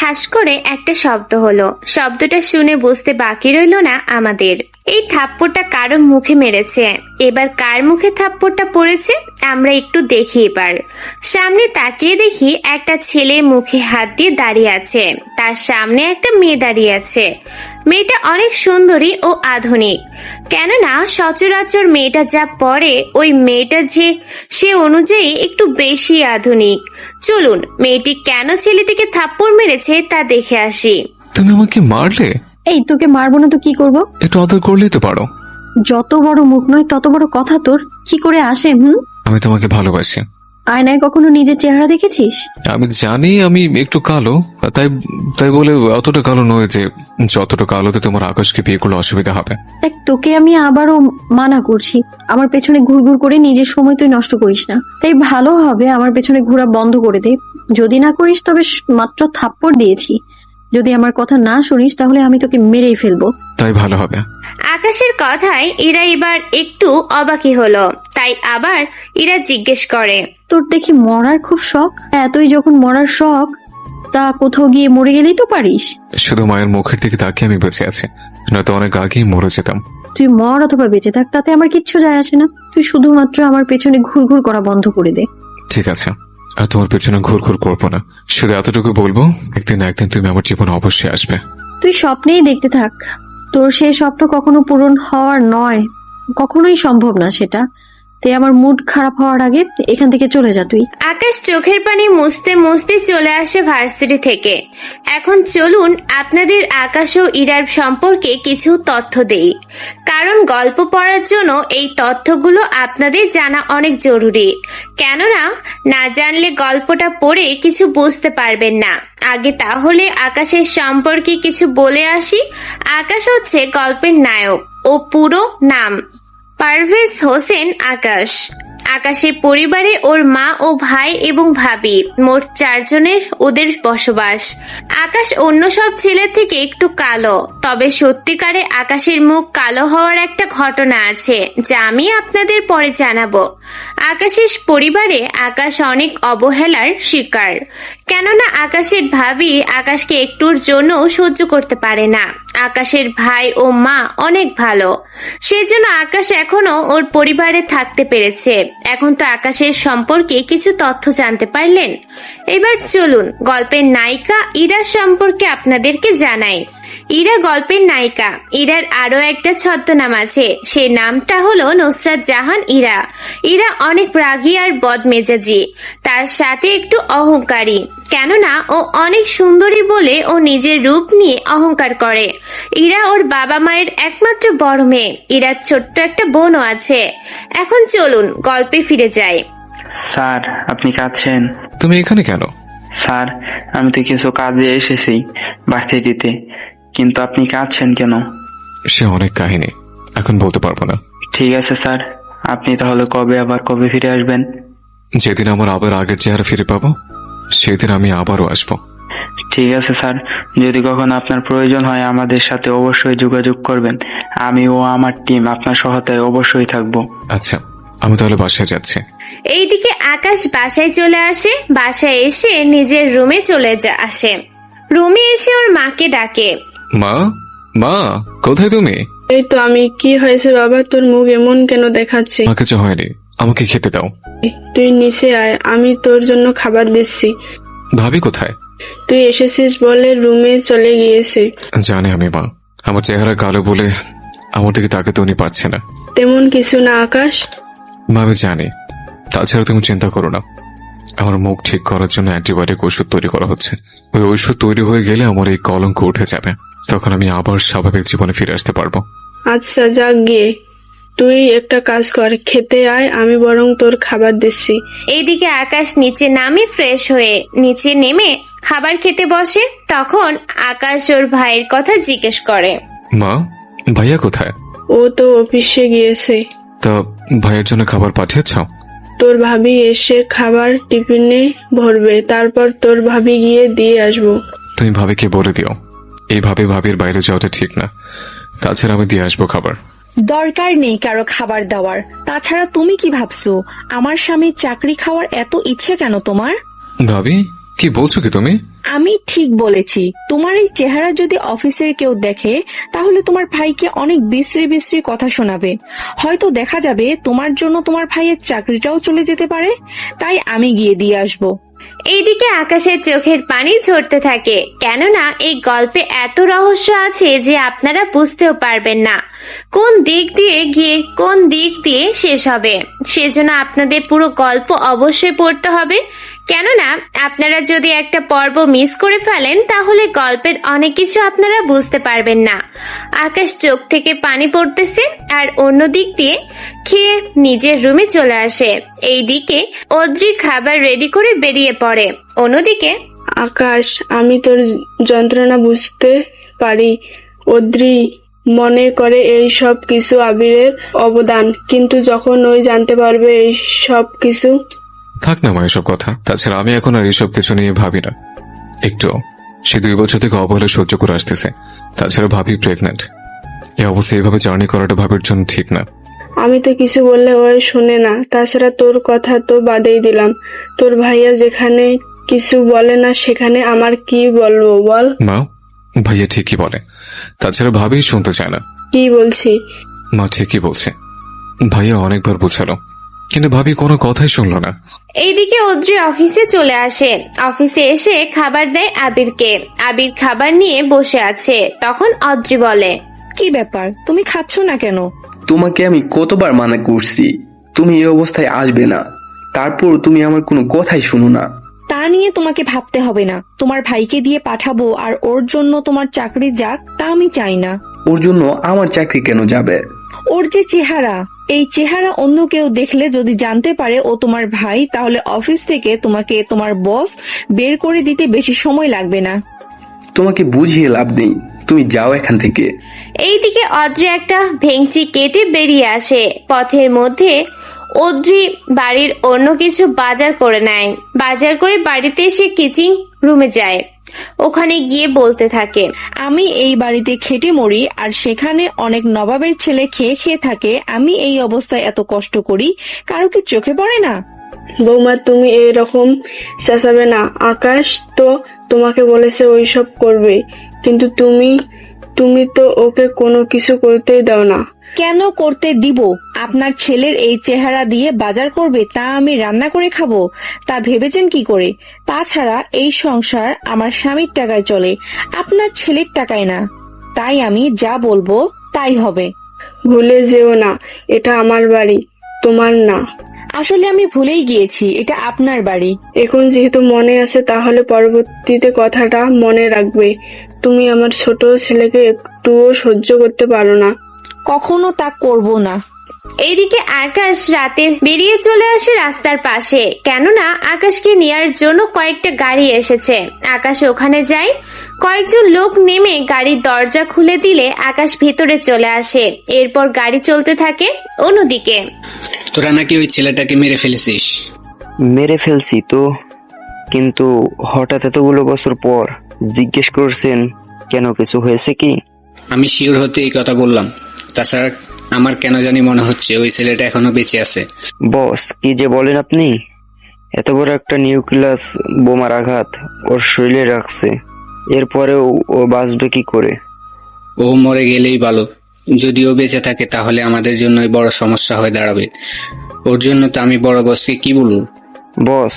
ঠাস করে একটা শব্দ হলো। শব্দটা শুনে বুঝতে বাকি রইল না আমাদের এই থাপ্পড়টা কারো মুখে মেরেছে। এবার কার মুখে থাপ্পড়টা পড়েছে আমরা একটু দেখি। এবার সামনে তাকিয়ে দেখি একটা ছেলে মুখে হাত দিয়ে দাঁড়িয়ে আছে, তার সামনে একটা মেয়ে দাঁড়িয়ে আছে। মেয়েটা অনেক সুন্দরী ও আধুনিক, কেননা সচরাচর মেয়েটা যা পরে ওই মেয়েটা যে সে অনুযায়ী একটু বেশি আধুনিক। চলুন মেয়েটি কেন ছেলেটিকে থাপ্পড় মেরেছে তা দেখে আসি। তুমি আমাকে মারলে? এই তোকে মারবো না তো কি করব? একটু আদর করলেই তো পারো। যত বড় মুখ নয় তত বড় কথা তোর, কি করে আসে? আমি তোমাকে ভালোবাসি। আয়নায় কখনো নিজের চেহারা দেখেছিস? আমি জানি আমি একটু কালো, তাই তাই বলে অতটা কালো নয় যে যতটা কালোতে তোমার আকাশকে বিয়ে করলে অসুবিধা হবে। দেখ, তোকে আমি আবারও মানা করছি, আমার পেছনে ঘুরঘুর করে নিজের সময় তুই নষ্ট করিস না। তাই ভালো হবে আমার পেছনে ঘোরা বন্ধ করে দে। যদি না করিস তবে মাত্র থাপ্পড় দিয়েছি, যদি আমার কথা না শুনিস তাহলে আমি তোকে মেরেই ফেলবো। তাই ভালো হবে। আকাশের কথায় ইরা এবার একটু অবাকি হলো, তাই আবার ইরা জিজ্ঞেস করে, তোর দেখি মরার খুব শখ। এতই যখন মরার শখ, তা কোথাও গিয়ে মরে গেলেই তো পারিস। শুধু মায়ের মুখের দিকে তাকিয়ে আমি বেঁচে আছি, নয়তো অনেক আগেই মরে যেতাম। তুই মর অথবা বেঁচে থাক, তাতে আমার কিচ্ছু যায় আসে না। তুই শুধুমাত্র আমার পেছনে ঘুরঘুর করা বন্ধ করে দে। ঠিক আছে, আর তোমার পেছনে ঘুর ঘুর করবো না। শুধু এতটুকু বলবো, একদিন না একদিন তুমি আমার জীবনে অবশ্যই আসবে। তুই স্বপ্নেই দেখতে থাক, তোর সেই স্বপ্ন কখনো পূরণ হওয়ার নয়, কখনোই সম্ভব না সেটা। তাই আমার মুড খারাপ হওয়ার আগে এখান থেকে চলে যা তুই। আকাশ চোখের পানি মুছতে মুছতে চলে আসে ভার্সিটি থেকে। এখন চলুন আপনাদের আকাশ ও ইরার সম্পর্কে কিছু তথ্য দেই, কারণ গল্প পড়ার জন্য এই তথ্যগুলো আপনাদের জানা অনেক জরুরি। কেননা না জানলে গল্পটা পড়ে কিছু বুঝতে পারবেন না। আগে তাহলে আকাশের সম্পর্কে কিছু বলে আসি। আকাশ হচ্ছে গল্পের নায়ক ও পুরো নাম পারভেজ হোসেন আকাশ। আকাশের পরিবারে ওর মা ও ভাই এবং ভাবি, মোট 4 জনের ওদের বসবাস। আকাশ অন্য সব ছেলের থেকে একটু কালো, তবে সত্যিকারে আকাশের মুখ কালো হওয়ার একটা ঘটনা আছে যা আমি আপনাদের পরে জানাবো। আকাশের পরিবারে আকাশ অনেক অবহেলার শিকার, কেননা আকাশের ভাবি আকাশকে একটুর জন্য সহ্য করতে পারে না। আকাশের ভাই ও মা অনেক ভালো, সেজন্য আকাশ এখনো ওর পরিবারে থাকতে পেরেছে। এখন তো আকাশের সম্পর্কে কিছু তথ্য জানতে পারলেন, এবার চলুন গল্পের নায়িকা ইরার সম্পর্কে আপনাদেরকে জানাই। ইরা গল্পের নায়িকা। ইরার আরো একটা ছদ্মনাম আছে, সে নামটা হলো নুসরাত জাহান ইরা। ইরা অনেক রাগী আর বদমেজাজি, তার সাথে একটু অহংকারী, কেননা ও অনেক সুন্দরী বলে ও নিজের রূপ নিয়ে অহংকার করে। ইরা ওর বাবা মায়ের একমাত্র বড় মেয়ে। ইরার ছোট্ট একটা বোনও আছে। এখন চলুন গল্পে ফিরে যাই। স্যার, আপনি কাঁদছেন? তুমি এখানে কেন? স্যার, আমি তো কিছু কাজে এসেছি ভার্সিটিতে, কিন্তু আপনি কাঁদছেন কেন? সে অনেক কাহিনী, এখন বলতে পারবো না। ঠিক আছে স্যার, আপনি তাহলে কবে ফিরে আসবেন? যেদিন আমার আবার আগের চেহারা ফিরে পাবো সেদিন আমি আবারও আসবো। ঠিক আছে স্যার, যদি কখনো আপনার প্রয়োজন হয় আমাদের সাথে অবশ্যই যোগাযোগ করবেন। আমি ও আমার টিম আপনার সহায়তায় অবশ্যই থাকবো। আচ্ছা, আমি তাহলে বাসায় যাচ্ছি। এইদিকে আকাশ বাসায় চলে আসে। বাসায় এসে নিজের রুমে আসে। রুমে এসে ওর মাকে ডাকে, মা, মা কোথায় তুমি? এই তো আমি। কি হয়েছে বাবা, তোর মুখ এমন কেন দেখাচ্ছে? মা কিছু হয়নি, আমাকে খেতে দাও। তুই নিচে আয়, আমি তোর জন্য খাবার দিচ্ছি। ভাবি কোথায়? তুই এসেছিস বলে রুমে চলে গিয়েছে। জানি আমি মা, আমার চেহারা কালো বলে আমার দিকে তাকাতে উনি পারছে না। তেমন কিছু না আকাশ। মা আমি জানি, তাছাড়া তুমি চিন্তা করো না। আমার মুখ ঠিক করার জন্য অ্যান্টিবায়োটিক ওষুধ তৈরি করা হচ্ছে। ওই ওষুধ তৈরি হয়ে গেলে আমার এই কলঙ্ক উঠে যাবে, তখন আমি আবার স্বাভাবিক জীবনে ফিরে আসতে পারবো। আচ্ছা যাক গিয়ে, তুই একটা কাজ কর, খেতে আয়, আমি বরং তোর খাবার দিচ্ছি। এইদিকে আকাশ নিচে নামে ফ্রেশ হয়ে নিচে নেমে খাবার খেতে বসে। তখন আকাশ ওর ভাইয়ের কথা জিজ্ঞেস করে, মা, ভাইয়া কোথায়? ও তো অফিসে গিয়েছে। তা ভাইয়ের জন্য খাবার পাঠিয়েছ? তোর ভাবি এসে খাবার টিফিনে ভরবে, তারপর তোর ভাবি গিয়ে দিয়ে আসবো। তুমি ভাবিকে বলে দিও এইভাবে ভাবির বাইরে যাওয়াটা ঠিক না। তাছাড়া আমি দিয়ে আসবো খাবার। দরকার নেই কারো খাবার দেওয়ার। তাছাড়া তুমি কি ভাবছো আমার স্বামীর চাকরি খাওয়ার এত ইচ্ছে কেন তোমার? ভাবি কি বলছো কি তুমি? আমি ঠিক বলেছি। তোমার এই চেহারা যদি অফিসের কেউ দেখে তাহলে তোমার ভাইকে অনেক বিশ্রী বিশ্রী কথা শোনাবে। হয়তো দেখা যাবে তোমার জন্য তোমার ভাইয়ের চাকরিটাও চলে যেতে পারে। তাই আমি গিয়ে দিয়ে আসবো। এইদিকে আকাশের চোখের পানি ঝরতে থাকে, কেননা এই গল্পে এত রহস্য আছে যে আপনারা বুঝতেও পারবেন না কোন দিক দিয়ে গিয়ে কোন দিক দিয়ে শেষ হবে। সেজন্য আপনাদের পুরো গল্প অবশ্যই পড়তে হবে, কেননা আপনারা যদি একটা পর্ব মিস করে ফেলেন তাহলে গল্পের অনেক কিছু আপনারা বুঝতে পারবেন না। আকাশ চোখ থেকে পানি পড়তেছে আর অন্য দিক দিয়ে খেয়ে নিজের রুমে চলে আসে। এইদিকে অদ্রি খাবার রেডি করে বেরিয়ে পড়ে। অন্যদিকে আকাশ, আমি তোর যন্ত্রণা বুঝতে পারি। অদ্রি মনে করে এই সব কিছু আবিরের অবদান, কিন্তু যখন ওই জানতে পারবে এই সব কিছু। থাক না মা এসব কথা। তাছাড়া আমি এখন আর এসব কিছু নিয়ে ভাবি না একটু। সে 2 বছর থেকে অবহেলা সহ্য করে আসতেছে। তাছাড়া ভাবি প্রেগনেন্ট। এই অবস্থায় এইভাবে জার্নি করাটা ভাবির জন্য ঠিক না। আমি তো কিছু বললে ওই শোনে না। তাছাড়া তোর কথা তো বাদেই দিলাম। তোর ভাইয়া যেখানে কিছু বলে না সেখানে আমার কি বলবো বল? মা, ভাইয়া ঠিকই বলে। তাছাড়া ভাবি শুনতে চায় না। কি বলছি? মা ঠিকই বলছে। ভাইয়া অনেকবার বোঝালো, কিন্তু ভাবি কোনো কথাই শুনলো না। এইদিকে অদ্রি অফিসে চলে আসে। অফিসে এসে খাবার দেয় আবিরকে। আবির খাবার নিয়ে বসে আছে। তখন অদ্রি বলে, কি ব্যাপার, তুমি খাচ্ছ না কেন? তোমাকে আমি কতবার মানা করছি তুমি এই অবস্থায় আসবে না, তারপর তুমি আমার কোনো কথাই শুনো না। তা নিয়ে তোমাকে ভাবতে হবে না। তোমার ভাইকে দিয়ে পাঠাবো আর ওর জন্য তোমার চাকরি যাক তা আমি চাই না। ওর জন্য আমার চাকরি কেন যাবে? ওর যে চেহারা, এই চেহারা অন্য কেউ দেখলে যদি জানতে পারে ও তোমার ভাই, তাহলে অফিস থেকে তোমাকে তোমার বস বের করে দিতে বেশি সময় লাগবে না। তোমাকে বুঝিয়ে লাভ নেই, তুমি যাও এখান থেকে। এইদিকে অদ্রি একটা ভেংচি কেটে বেরিয়ে আসে। পথের মধ্যে অদ্রি বাড়ির অন্য কিছু বাজার করে নেয়। বাজার করে বাড়িতে এসে কিচেন রুমে যায়। ওখানে গিয়ে বলতে থাকে, আমি এই বাড়িতে খেটে মরি আর সেখানে অনেক নবাবের ছেলে খেয়ে খেয়ে থাকে। আমি এই অবস্থায় এত কষ্ট করি, কারো কি চোখে পড়ে না? বৌমা, তুমি এরকম চেঁচাবে না। আকাশ তো তোমাকে বলেছে ওইসব করবে, কিন্তু তুমি তো ওকে কোনো কিছু করতেই দাও না। কেন করতে দিব? আপনার ছেলের এই চেহারা দিয়ে বাজার করবে, তা আমি রান্না করে খাবো? তা ভেবেছেন কি করে? তাছাড়া এই সংসার আমার স্বামীর টাকায় চলে, আপনার ছেলের টাকায় না। তাই আমি যা বলবো তাই হবে। ভুলে যেও না, এটা আমার বাড়ি, তোমার না। আসলে আমি ভুলেই গিয়েছি, এটা আপনার বাড়ি। এখন যেহেতু মনে আছে তাহলে পরবর্তীতে কথাটা মনে রাখবে। তুমি আমার ছোট ছেলেকে একটুও সহ্য করতে পারো না। কখনো তা করব না। এইদিকে আকাশ রাতে বেরিয়ে চলে আসে রাস্তার পাশে, কেননা আকাশকে নেয়ার জন্য কয়েকটা গাড়ি এসেছে। আকাশ ওখানে যায়। কয়েকজন লোক নেমে গাড়ির দরজা খুলে দিলে আকাশ ভেতরে চলে আসে। এরপর গাড়ি চলতে থাকে। অন্যদিকে তোরা নাকি ওই ছেলেটাকে মেরে ফেলেছিস? মেরে ফেলছি তো, কিন্তু হঠাৎ এতগুলো বছর পর জিজ্ঞেস করছেন কেন, কিছু হয়েছে কি? আমি শিওর হতে এই কথা বললাম। তাছাড়া আমার কেন জানি মনে হচ্ছে ওই ছেলেটা এখনো বেঁচে আছে। বস, কি যে বলেন আপনি! এত বড় একটা নিউক্লিয়াস বোমার আঘাত ওর শরীরে রাখছে, এরপরেও ও বাঁচবে কি করে? ও মরে গেলেই ভালো। যদি ও বেঁচে থাকে তাহলে আমাদের জন্যই বড় সমস্যা হয়ে দাঁড়াবে। ওর জন্য তো আমি বড় বসকে কি বলবো? বস,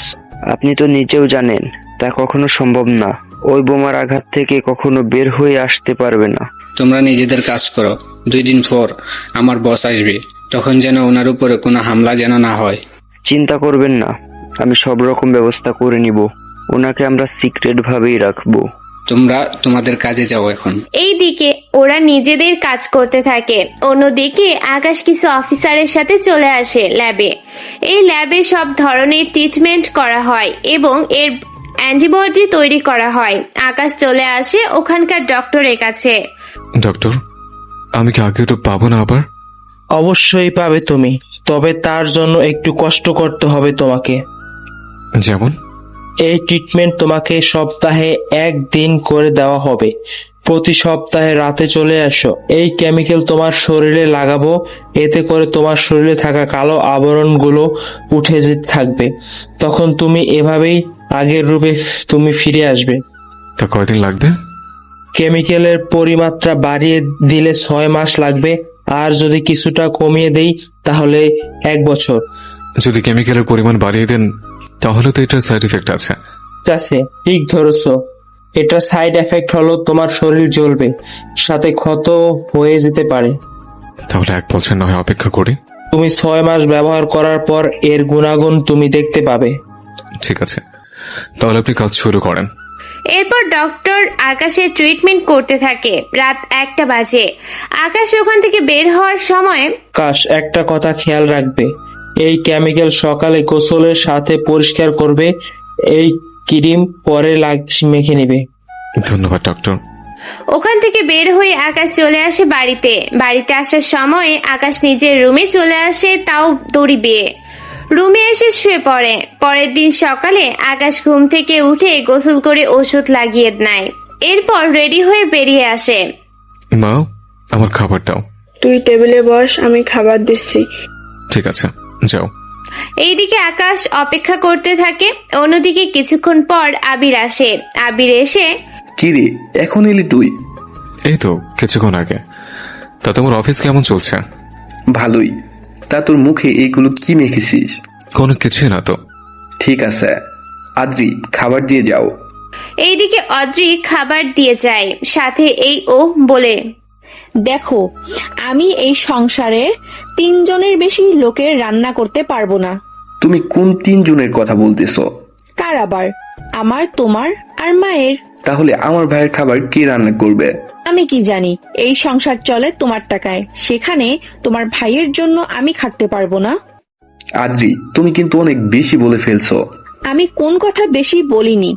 আপনি তো নিজেও জানেন তা কখনো সম্ভব না। ওই বোমার আঘাত থেকে কখনো বের হয়ে আসতে পারবে না। তোমরা নিজেদের কাজ করো। 2 দিন পর আমার বস আসবে, তখন যেন ওনার উপরে কোনো হামলা যেন না হয়। চিন্তা করবেন না, আমি সব রকম ব্যবস্থা করে নিব। ওনাকে আমরা সিক্রেট ভাবেই রাখবো। তোমরা তোমাদের কাজে যাও এখন। এইদিকে ওরা নিজেদের কাজ করতে থাকে। অন্যদিকে আকাশ কিছু অফিসারের সাথে চলে আসে ল্যাবে। এই ল্যাবে সব ধরনের ট্রিটমেন্ট করা হয় এবং এর অ্যান্টিবডি তৈরি করা হয়। আকাশ চলে আসে ওখানকার ডক্টরের কাছে। ডক্টর, আমি কি আগে তো পাবো না আবার? অবশ্যই পাবে তুমি, তবে তার জন্য একটু কষ্ট করতে হবে তোমাকে। যেমন? এই ট্রিটমেন্ট তোমাকে সপ্তাহে 1 দিন করে দেওয়া হবে। প্রতি সপ্তাহে রাতে চলে আসো। এই কেমিক্যাল তোমার শরীরে লাগাবো, এতে করে তোমার শরীরে থাকা কালো আবরণগুলো উঠে যেতে থাকবে। তখন তুমি এভাবেই আগের রূপে তুমি ফিরে আসবে। তা কয়দিন লাগবে? কেমিক্যালের পরিমাত্রা বাড়িয়ে দিলে 6 মাস লাগবে, আর যদি কিছুটা কমিয়ে দেই তাহলে 1 বছর। যদি কেমিক্যালের পরিমাণ বাড়িয়ে দেন তাহলে তো এটার সাইড এফেক্ট আছে। ঠিক আছে, ঠিক ধরেছো। এটা সাইড এফেক্ট হলো তোমার শরীর জ্বলবে, সাথে ক্ষত হয়ে যেতে পারে। তাহলে 1 বছর না হয় অপেক্ষা করি। তুমি 6 মাস ব্যবহার করার পর এর গুণাগুণ তুমি দেখতে পাবে। ঠিক আছে, তাহলে আপনি কাজ শুরু করেন। এরপর ডক্টর আকাশের ট্রিটমেন্ট করতে থাকে। রাত 1টা বাজে। আকাশ ওখান থেকে বের হওয়ার সময় কাশ একটা কথা খেয়াল রাখবে, এই কেমিক্যাল সকালে গোসলের সাথে পরিষ্কার করবে, এই ক্রিম পরে মেখে নেবে। ধন্যবাদ ডক্টর। ওখান থেকে বের হয়ে আকাশ চলে আসে বাড়িতে। বাড়িতে আসার সময় আকাশ নিজের রুমে চলে আসে, তাও দড়ি বেয়ে। রুমে এসে শুয়ে পড়ে। পরের দিন সকালে আকাশ ঘুম থেকে উঠে গোসল করে ওষুধ লাগিয়ে নেয়। এরপর রেডি হয়ে বেরিয়ে আসে। মা, আমার খাবার দাও। তুই টেবিলে বস, আমি খাবার দিচ্ছি। ঠিক আছে, যাও। এইদিকে আকাশ অপেক্ষা করতে থাকে। অন্যদিকে কিছুক্ষণ পর আবির আসে। আবির এসে কি রে, এখন এলি তুই? এই তো কিছুক্ষণ আগে। তা তোমার অফিস কেমন চলছে? ভালোই। তা তোর মুখে এইগুলো কি মেখেছিস? কোনো কিছুই না তো। ঠিক আছে, আদ্রি খাবার দিয়ে যাও। এইদিকে অদ্রি খাবার দিয়ে যায়, সাথে এই ও বলে, দেখো, আমি এই সংসারের 3 জনের বেশি লোকের রান্না করতে পারবো না। তুমি কোন 3 জনের কথা বলতেছো? কার আবার? আমার, তোমার আর মায়ের। তাহলে আমার ভাইয়ের খাবার কে রান্না করবে? আমি কি জানি? এই সংসার চলে তোমার টাকায়, সেখানে তোমার ভাইয়ের জন্য আমি খাটতে পারবো না। আদ্রি, তুমি কিন্তু অনেক বেশি বলে ফেলছো। আমি কোন কথা বেশি বলিনি,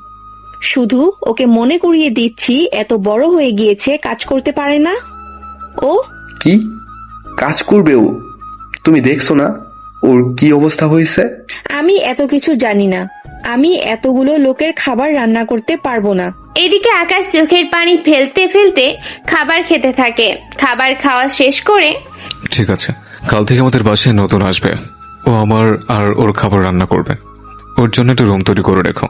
শুধু ওকে মনে করিয়ে দিচ্ছি এত বড় হয়ে গিয়েছে, কাজ করতে পারে না ও। কি কাজ করবে ও? তুমি দেখছো না ওর কি অবস্থা হয়েছে? আমি এত কিছু জানি না, আমি এতগুলো লোকের খাবার রান্না করতে পারবো না। এদিকে আকাশ চোখের পানি ফেলতে ফেলতে খাবার খেতে থাকে। খাবার খাওয়া শেষ করে ঠিক আছে, কাল থেকে আমাদের বাসায় নতুন আসবে। ও আমার আর ওর খাবার রান্না করবে। ওর জন্য একটা রুম তৈরি করে রেখো।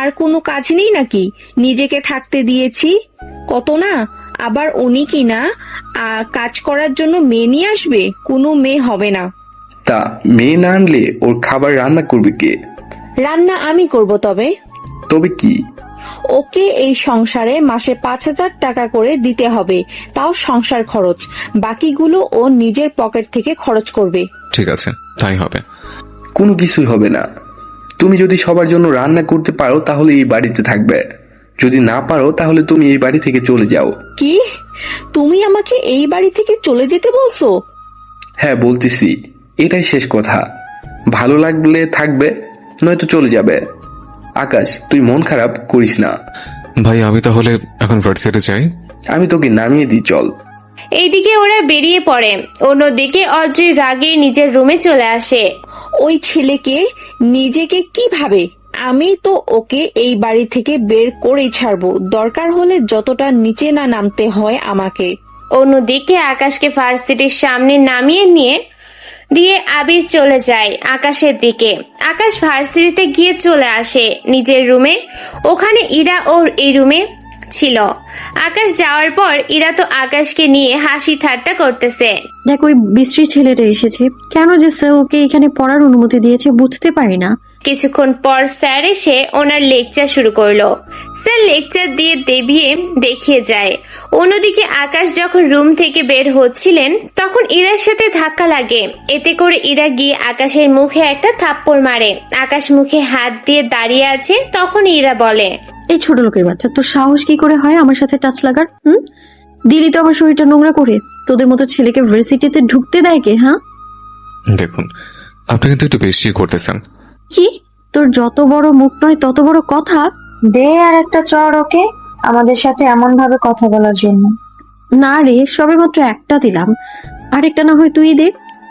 আর কোনো কাজ নেই নাকি? নিজেকে থাকতে দিয়েছি কত না, আবার উনি কি না কাজ করার জন্য মেয়ে নিয়ে আসবে? কোনো মেয়ে হবে না। তা মেয়ে না আনলে ওর খাবার রান্না করবে কে? রান্না আমি করব। তবে কি? ওকে এই সংসারে মাসে 5,000 টাকা করে দিতে হবে, তাও সংসার খরচ। বাকিগুলো ও নিজের পকেট থেকে খরচ করবে। ঠিক আছে, তাই হবে। কোনো কিছুই হবে না। তুমি যদি সবার জন্য রান্না করতে পারো তাহলে এই বাড়িতে থাকবে, যদি না পারো তাহলে তুমি এই বাড়ি থেকে চলে যাও। কি? তুমি আমাকে এই বাড়ি থেকে চলে যেতে বলছো? হ্যাঁ বলতেছি, এটাই শেষ কথা। ভালো লাগলে থাকবে, নয়তো চলে যাবে। আকাশ, তুই মন খারাপ করিস না। ভাই, আমি তাহলে এখন ভার্সিটি যাই। আমি তোকে নামিয়ে দিই, চল। এইদিকে ওরা বেরিয়ে পড়ে। অন্যদিকে অদ্রি রাগে নিজের রুমে চলে আসে। ওই ছেলেকে নিজেকে কি ভাবে? আমি তো ওকে এই বাড়ি থেকে বের করেই ছাড়বো, দরকার হলে যতটা নিচে না নামতে হয় আমাকে। অন্যদিকে আকাশকে ভার্সিটির সামনে নামিয়ে দিয়ে আবির চলে যায় আকাশের দিকে। আকাশ ভার্সিটিতে গিয়ে চলে আসে নিজের রুমে। ওখানে ইরা ওর এই রুমে ছিল। আকাশ যাওয়ার পর ইরা তো আকাশকে নিয়ে হাসি ঠাট্টা করতেছে। দেখ, ওই বিশ্রী ছেলেটা এসেছে, কেন যে স্যার ওকে এখানে পড়ার অনুমতি দিয়েছে বুঝতে পারি না। কিছুক্ষণ পর স্যার এসে ওনার লেকচার শুরু করলো। স্যার লেকচার দিয়ে দেখিয়ে যায়। অন্যদিকে আকাশ যখন রুম থেকে বের হচ্ছিলেন তখন ইরার সাথে ধাক্কা লাগে। এতে করে ইরা গিয়ে আকাশের মুখে একটা থাপ্পড় মারে। আকাশ মুখে হাত দিয়ে দাঁড়িয়ে আছে। তখন ইরা বলে, এই ছোট লোকের বাচ্চা, তোর সাহস কি করে হয় আমার সাথে টাচ লাগার? দিলি তো আমার শরীরটা নোংরা করে। তোদের মতো ছেলেকে ভার্সিটিতে ঢুকতে দেয় কে? হ্যাঁ, দেখুন, আপনি কিন্তু একটু বেশি করতেছেন। কি? তোর যত বড় মুখ নয় তত বড় কথা। দে আর একটা চড় ওকে, আমাদের সাথে এমন ভাবে কথা বলার জন্য। না রে, সবে মাত্র একটা দিলাম, আরেকটা না হয় তুই দে।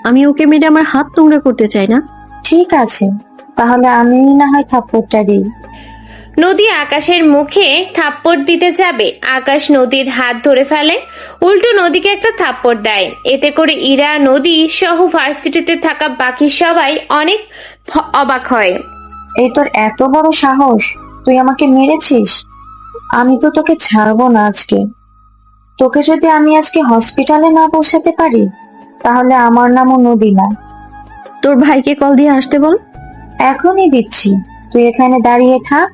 আমি ওকে মেরে আমার হাত নোংরা করতে চাই না। ঠিক আছে, তাহলে আমি না হয় থাপ্পড়টা দিই। নদী আকাশের মুখে থাপ্পড় দিতে যাবে। আকাশ নদীর হাত ধরে ফেলে, উল্টো নদীকে একটা থাপ্পড় দেয়। এতে করে ইরা, নদী সহ ভার্সিটিতে থাকা বাকি সবাই অনেক অবাক হয়। এই তোর এত বড় সাহস, তুই আমাকে মেরেছিস? আমি তো তোকে ছাড়বো না আজকে। তোকে যদি আমি আজকে হসপিটালে না পৌঁছাতে পারি, তাহলে আমার নামও নদী না। তোর ভাইকে কল দিয়ে আসতে বল। এখনই দিচ্ছি, তুই এখানে দাঁড়িয়ে থাক,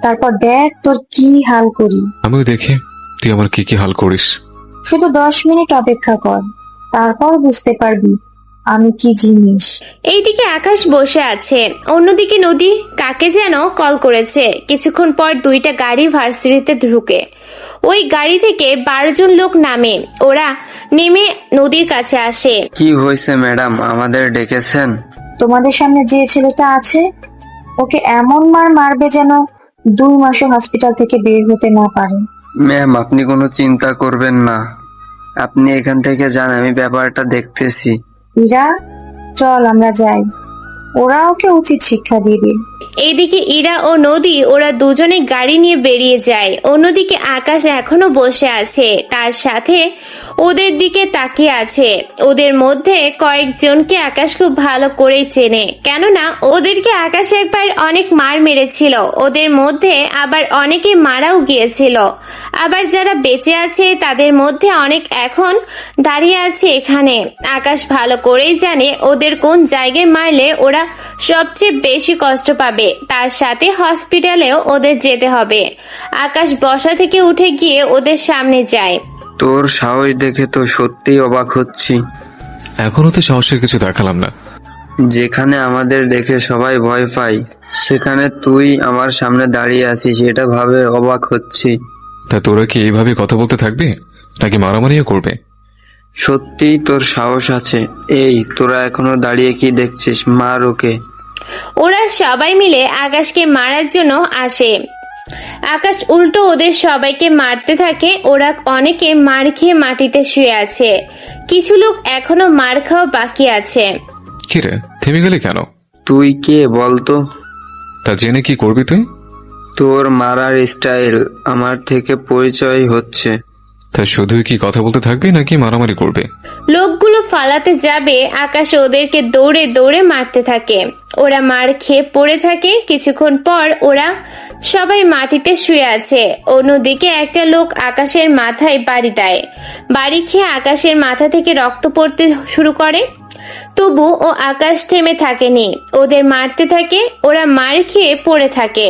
তারপর দেখ তোর কি হাল করি। আমিও দেখি তুই আমার কি কি হাল করিস। শুধু 10 মিনিট অপেক্ষা কর, তারপর বুঝতে পারবি আমি কি জিনিস। এইদিকে আকাশ বসে আছে, অন্যদিকে নদী কাকে যেন কল করেছে। কিছুক্ষণ পর দুইটা গাড়ি ভার্সিটিতে ঢুকে। ওই গাড়ি থেকে 12 জন লোক নামে। ওরা নেমে নদীর কাছে আসে। কি হয়েছে ম্যাডাম, আমাদের ডেকেছেন? তোমাদের সামনে যে ছেলেটা আছে, ওকে এমন মার মারবে যেন 2 মাসও হসপিটাল থেকে বের হতে না পারে। ম্যাম, আপনি কোনো চিন্তা করবেন না, আপনি এখান থেকে যান, আমি ব্যাপারটা দেখতেছি। ইরা, চল আমরা যাই, ওরা ওকে উচিত শিক্ষা দিবে। এইদিকে ইরা ও নদী ওরা দুজনে গাড়ি নিয়ে বেরিয়ে যায়। অন্যদিকে আকাশ এখনো বসে আছে, তার সাথে ওদের দিকে তাকিয়ে আছে। ওদের মধ্যে কয়েকজনকে আকাশ খুব ভালো করেই চেনে, কেননা ওদেরকে আকাশ একবার অনেক মার মেরেছিল। ওদের মধ্যে আবার অনেকে মারাও গিয়েছিল। আবার যারা বেঁচে আছে তাদের মধ্যে অনেক এখন দাঁড়িয়ে আছে এখানে। আকাশ ভালো করেই জানে ওদের কোন জায়গায় মারলে ওরা সবচেয়ে বেশি কষ্ট পাবে। তার সাথে হসপিটালেও ওদের যেতে হবে। আকাশ বসা থেকে উঠে গিয়ে ওদের সামনে যায়। তোর সাহস দেখে তো সত্যিই অবাক হচ্ছি। এখনো তো সাহসের কিছু দেখালাম না। যেখানে আমাদের দেখে সবাই ভয় পায়, সেখানে তুই আমার সামনে দাঁড়িয়ে আছিস, এটা ভাবে অবাক হচ্ছি। তা তোরা কি এইভাবে কথা বলতে থাকবে নাকি মারামারিও করবে? সত্যিই তোর সাহস আছে। এই, তোরা এখনো দাঁড়িয়ে কি দেখছিস? মার ওকে। ওরা সবাই মিলে আকাশকে মারার জন্য আসে। আকাশ উল্টো ওদের সবাইকে মারতে থাকে। ওরা অনেকে মার খেয়ে মাটিতে শুয়ে আছে, কিছু লোক এখনো মার খাওয়া বাকি আছে। কিরে, থেমে গেলি কেন? তুই কে বলতো? তা জেনে কি করবি তুই? তোর মারার স্টাইল আমার থেকে পরিচয় হচ্ছে। তা শুধুই কি কথা বলতে থাকবি নাকি মারামারি করবে? লোকগুলো ফালাতে যাবে, আকাশ ওদেরকে দৌড়ে দৌড়ে মারতে থাকে। ওরা মার খেয়ে পড়ে থাকে। কিছুক্ষণ পর ওরা সবাই মাটিতে শুয়ে আছে। অন্যদিকে একটা লোক আকাশের মাথায় বাড়ি দেয়। বাড়ি খেয়ে আকাশের মাথা থেকে রক্ত পড়তে শুরু করে। তবু ও আকাশ থেমে থাকেনি, ওদের মারতে থাকে। ওরা মার খেয়ে পড়ে থাকে।